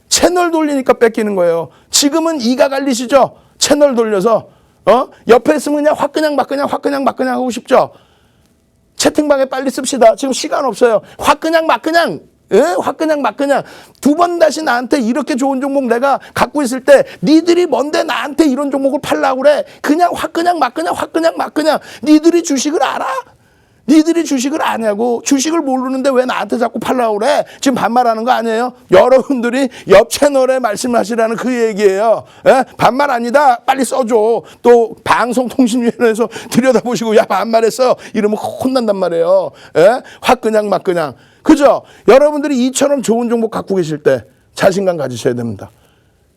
채널 돌리니까 뺏기는 거예요. 지금은 이가 갈리시죠? 채널 돌려서 옆에 있으면 그냥 확 그냥 막 그냥 하고 싶죠? 채팅방에 빨리 씁시다. 지금 시간 없어요. 확 그냥 막 그냥. 확 그냥 막 그냥. 두 번 다시 나한테 이렇게 좋은 종목 내가 갖고 있을 때 니들이 뭔데 나한테 이런 종목을 팔라고 그래. 그냥 확 그냥 막 그냥 확 그냥 막 그냥. 니들이 주식을 알아? 니들이 주식을 아냐고. 주식을 모르는데 왜 나한테 자꾸 팔라고 그래. 지금 반말하는 거 아니에요? 여러분들이 옆 채널에 말씀하시라는 그 얘기예요. 반말 아니다. 빨리 써줘. 또 방송통신위원회에서 들여다보시고 야 반말했어 이러면 혼난단 말이에요. 확 그냥 막 그냥. 그죠? 여러분들이 이처럼 좋은 정보 갖고 계실 때 자신감 가지셔야 됩니다.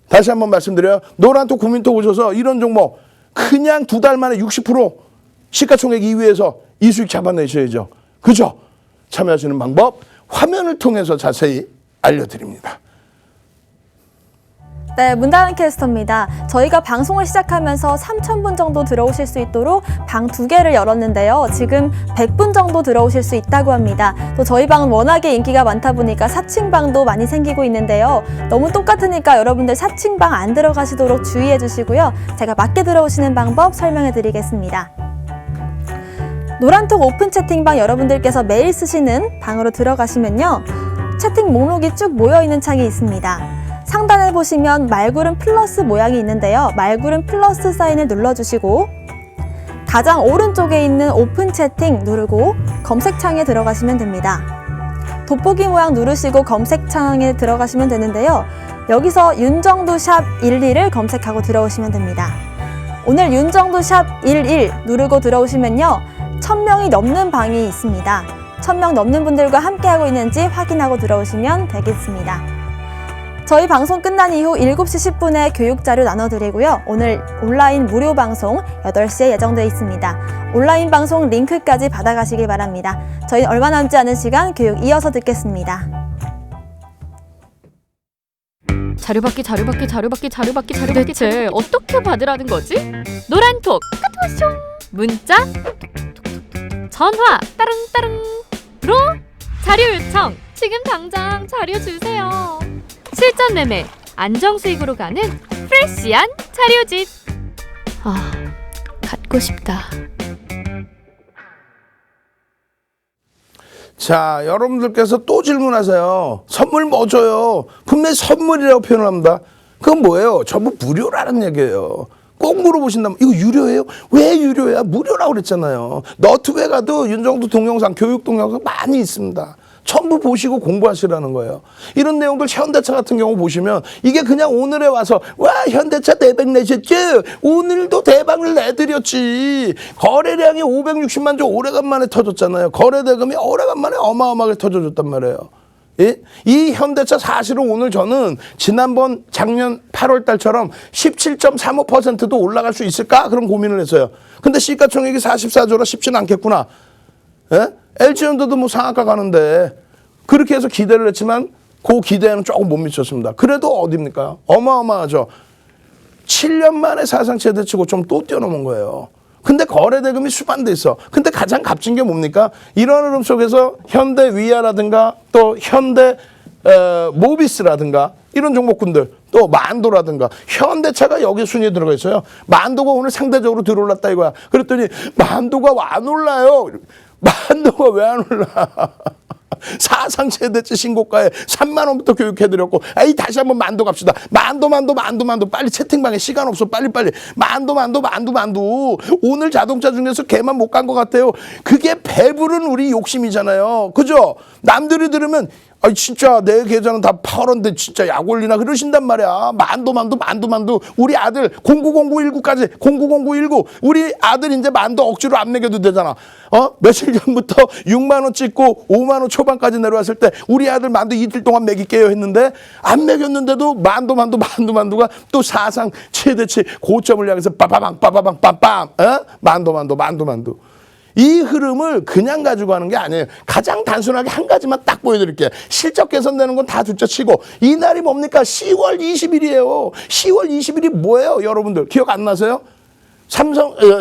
다시 한번 말씀드려요. 노란톡 국민톡 오셔서 이런 종목 그냥 2달 만에 60% 시가총액 2위에서 이 수익 잡아내셔야죠. 그죠? 참여하시는 방법 화면을 통해서 자세히 알려드립니다. 네, 문다은 캐스터입니다. 저희가 방송을 시작하면서 3,000분 정도 들어오실 수 있도록 방 2개를 열었는데요. 지금 100분 정도 들어오실 수 있다고 합니다. 또 저희 방은 워낙에 인기가 많다 보니까 사칭방도 많이 생기고 있는데요. 너무 똑같으니까 여러분들 사칭방 안 들어가시도록 주의해 주시고요. 제가 맞게 들어오시는 방법 설명해 드리겠습니다. 노란톡 오픈 채팅방 여러분들께서 매일 쓰시는 방으로 들어가시면요. 채팅 목록이 쭉 모여있는 창이 있습니다. 상단에 보시면 말구름 플러스 모양이 있는데요. 말구름 플러스 사인을 눌러주시고 가장 오른쪽에 있는 오픈 채팅 누르고 검색창에 들어가시면 됩니다. 돋보기 모양 누르시고 검색창에 들어가시면 되는데요. 여기서 윤정두 샵 11을 검색하고 들어오시면 됩니다. 오늘 윤정두 샵 11 누르고 들어오시면요. 1000명이 넘는 방이 있습니다. 1000명 넘는 분들과 함께하고 있는지 확인하고 들어오시면 되겠습니다. 저희 방송 끝난 이후 7시 10분에 교육자료 나눠드리고요. 오늘 온라인 무료 방송 8시에 예정되어 있습니다. 온라인 방송 링크까지 받아가시기 바랍니다. 저희는 얼마 남지 않은 시간 교육 이어서 듣겠습니다. 자료받기 대체 어떻게 받으라는 거지? 노란톡 카톡 문자 톡톡톡톡 전화 따릉따릉으로 자료 요청 지금 당장 자료 주세요. 실전 매매 안정수익으로 가는 프레시한 자료집. 갖고 싶다. 자, 여러분들께서 또 질문하세요. 선물 뭐 줘요? 분명히 선물이라고 표현을 합니다. 그건 뭐예요? 전부 무료라는 얘기예요. 꼭 물어보신다면 이거 유료예요? 왜 유료야? 무료라고 그랬잖아요. 너튜브에 가도 윤정두 동영상, 교육 동영상 많이 있습니다. 전부 보시고 공부하시라는 거예요. 이런 내용들 현대차 같은 경우 보시면 이게 그냥 오늘에 와서 와 현대차 대박 내셨죠? 오늘도 대박을 내드렸지. 거래량이 560만 주 오래간만에 터졌잖아요. 거래대금이 오래간만에 어마어마하게 터져줬단 말이에요. 예? 이 현대차 사실은 오늘 저는 지난번 작년 8월 달처럼 17.35%도 올라갈 수 있을까? 그런 고민을 했어요. 근데 시가총액이 44조라 쉽지는 않겠구나. 예? LG전자도 뭐 상한가 가는데 그렇게 해서 기대를 했지만 그 기대에는 조금 못 미쳤습니다. 그래도 어딥니까? 어마어마하죠. 7년 만에 사상 최대치고 좀 또 뛰어넘은 거예요. 근데 거래대금이 수반돼 있어. 근데 가장 값진 게 뭡니까? 이런 흐름 속에서 현대 위아라든가 또 현대 모비스라든가 이런 종목군들 또 만도라든가 현대차가 여기 순위에 들어가 있어요. 만도가 오늘 상대적으로 들어올랐다 이거야. 그랬더니 만도가 안 올라요. 만도가 왜 안 올라? 사상 최대치 신고가에 3만 원부터 교육해드렸고, 다시 한번 만도 갑시다. 만도 빨리 채팅방에 시간 없어. 빨리 만도. 오늘 자동차 중에서 걔만 못 간 것 같아요. 그게 배부른 우리 욕심이잖아요. 그죠? 남들이 들으면 아니 진짜 내 계좌는 다 파란데 진짜 약 올리나 그러신단 말이야. 만두 우리 아들 090919까지 090919 우리 아들 이제 만두 억지로 안 먹여도 되잖아. 며칠 전부터 6만 원 찍고 5만 원 초반까지 내려왔을 때 우리 아들 만두 이틀 동안 먹일게요 했는데 안 먹였는데도 만두가 또 사상 최대치 고점을 향해서 빠바방 만두. 이 흐름을 그냥 가지고 가는 게 아니에요. 가장 단순하게 한 가지만 딱 보여드릴게요. 실적 개선되는 건 다 둘째치고 이날이 뭡니까? 10월 20일이에요. 10월 20일이 뭐예요? 여러분들 기억 안 나세요?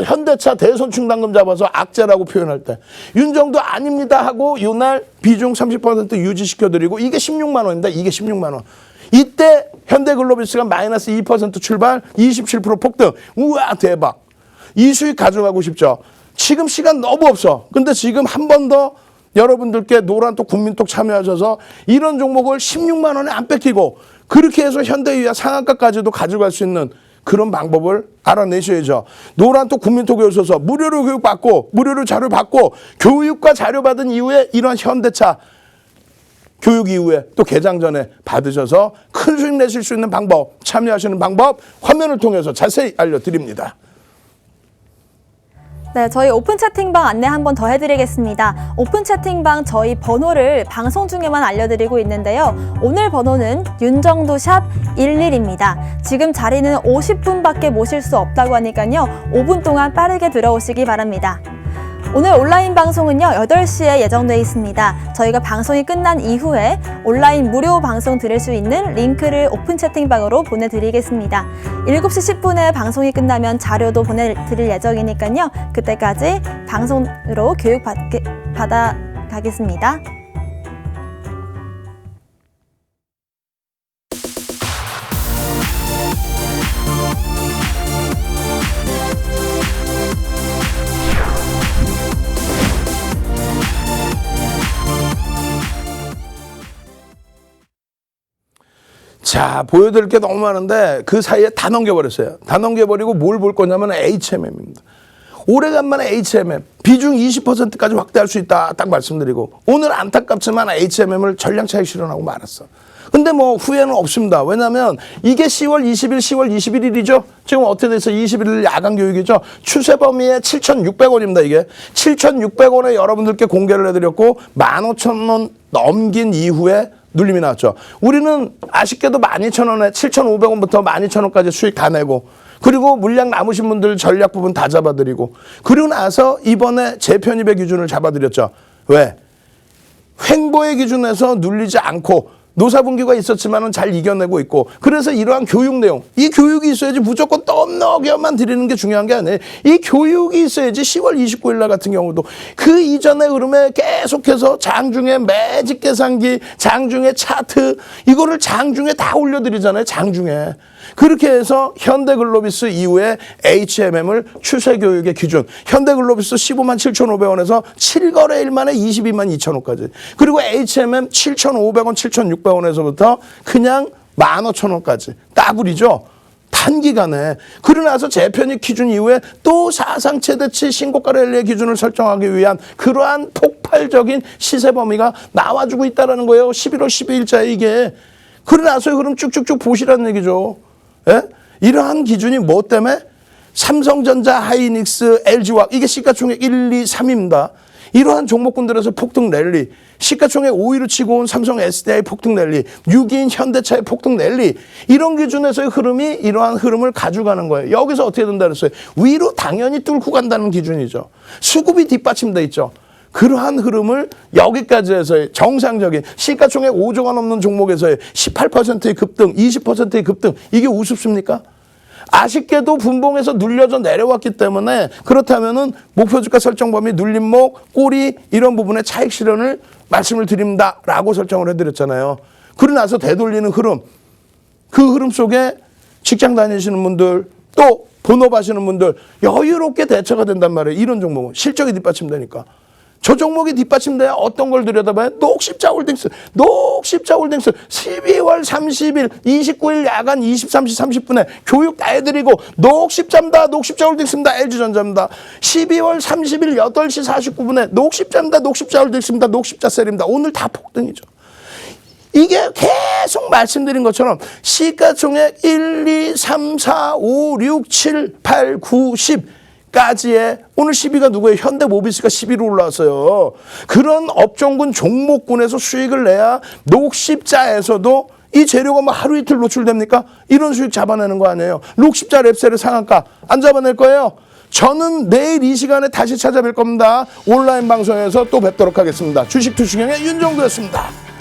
현대차 대손 충당금 잡아서 악재라고 표현할 때 윤정도 아닙니다 하고 이날 비중 30% 유지시켜드리고 이게 16만 원입니다. 이게 16만 원. 이때 현대글로비스가 마이너스 2% 출발 27% 폭등. 우와 대박. 이 수익 가져가고 싶죠. 지금 시간 너무 없어. 근데 지금 한 번 더 여러분들께 노란톡 국민톡 참여하셔서 이런 종목을 16만 원에 안 뺏기고 그렇게 해서 현대위와 상한가까지도 가져갈 수 있는 그런 방법을 알아내셔야죠. 노란톡 국민톡에 오셔서 무료로 교육받고 무료로 자료 받고 교육과 자료 받은 이후에 이런 현대차 교육 이후에 또 개장 전에 받으셔서 큰 수익 내실 수 있는 방법 참여하시는 방법 화면을 통해서 자세히 알려드립니다. 네, 저희 오픈 채팅방 안내 한 번 더 해드리겠습니다. 오픈 채팅방 저희 번호를 방송 중에만 알려드리고 있는데요. 오늘 번호는 윤정도샵 11입니다. 지금 자리는 50분밖에 모실 수 없다고 하니까요. 5분 동안 빠르게 들어오시기 바랍니다. 오늘 온라인 방송은요 8시에 예정되어 있습니다. 저희가 방송이 끝난 이후에 온라인 무료 방송 들을 수 있는 링크를 오픈 채팅방으로 보내드리겠습니다. 7시 10분에 방송이 끝나면 자료도 보내드릴 예정이니까요. 그때까지 방송으로 교육 받아가겠습니다. 자, 보여드릴 게 너무 많은데 그 사이에 다 넘겨버렸어요. 다 넘겨버리고 뭘 볼 거냐면 HMM입니다. 오래간만에 HMM 비중 20%까지 확대할 수 있다 딱 말씀드리고 오늘 안타깝지만 HMM을 전량 차익 실현하고 말았어. 근데 뭐 후회는 없습니다. 왜냐하면 이게 10월 21일이죠. 지금 어떻게 돼서 21일 야간 교육이죠. 추세 범위에 7,600원입니다. 이게 7,600원에 여러분들께 공개를 해드렸고 15,000원 넘긴 이후에 눌림이 나왔죠. 우리는 아쉽게도 12,000원에 7,500원부터 12,000원까지 수익 다 내고 그리고 물량 남으신 분들 전략 부분 다 잡아드리고 그리고 나서 이번에 재편입의 기준을 잡아드렸죠. 왜? 횡보의 기준에서 눌리지 않고 노사분규가 있었지만은 잘 이겨내고 있고 그래서 이러한 교육 내용 이 교육이 있어야지 무조건 떠넘겨만 드리는 게 중요한 게 아니에요. 이 교육이 있어야지 10월 29일 날 같은 경우도 그 이전의 흐름에 계속해서 장중에 매직 계산기 장중에 차트 이거를 장중에 다 올려드리잖아요. 장중에 그렇게 해서 현대글로비스 이후에 HMM을 추세교육의 기준 현대글로비스 15만 7,500원에서 7거래일 만에 22만 2천원까지 그리고 HMM 7,500원 7,600원에서부터 그냥 15,000원까지 따블이죠. 단기간에 그러고 나서 재편입 기준 이후에 또 사상 최대치 신고가 랠리의 기준을 설정하기 위한 그러한 폭발적인 시세 범위가 나와주고 있다는 거예요. 11월 12일자에 이게 그러고 나서 흐름 쭉쭉쭉 보시라는 얘기죠. 예? 이러한 기준이 뭐 때문에? 삼성전자, 하이닉스, LG화학 이게 시가총액 1, 2, 3입니다. 이러한 종목군들에서 폭등 랠리, 시가총액 5위로 치고 온 삼성 SDI 폭등 랠리, 6위인 현대차의 폭등 랠리 이런 기준에서의 흐름이 이러한 흐름을 가져가는 거예요. 여기서 어떻게 된다 그랬어요? 위로 당연히 뚫고 간다는 기준이죠. 수급이 뒷받침돼 있죠. 그러한 흐름을 여기까지 해서의 정상적인 시가총액 5조가 넘는 종목에서의 18%의 급등, 20%의 급등 이게 우습습니까? 아쉽게도 분봉에서 눌려져 내려왔기 때문에 그렇다면은 목표주가 설정 범위 눌림목, 꼬리 이런 부분의 차익 실현을 말씀을 드립니다라고 설정을 해드렸잖아요. 그러고 나서 되돌리는 흐름, 그 흐름 속에 직장 다니시는 분들 또 본업하시는 분들 여유롭게 대처가 된단 말이에요. 이런 종목은 실적이 뒷받침되니까. 저 종목이 뒷받침돼야 어떤 걸 들여다봐요? 녹십자홀딩스 12월 30일 29일 야간 23시 30분에 교육 다 해드리고 녹십자홀딩스입니다. LG전자입니다. 12월 30일 8시 49분에 녹십자입니다. 녹십자홀딩스입니다. 녹십자셀입니다. 오늘 다 폭등이죠. 이게 계속 말씀드린 것처럼 시가총액 1, 2, 3, 4, 5, 6, 7, 8, 9, 10 까지의 오늘 10위가 누구예요? 현대모비스가 11위로 올라왔어요. 그런 업종군 종목군에서 수익을 내야 녹십자에서도 이 재료가 뭐 하루 이틀 노출됩니까? 이런 수익 잡아내는 거 아니에요. 녹십자 랩셀의 상한가 안 잡아낼 거예요? 저는 내일 이 시간에 다시 찾아뵐 겁니다. 온라인 방송에서 또 뵙도록 하겠습니다. 주식 투시경의 윤정도였습니다.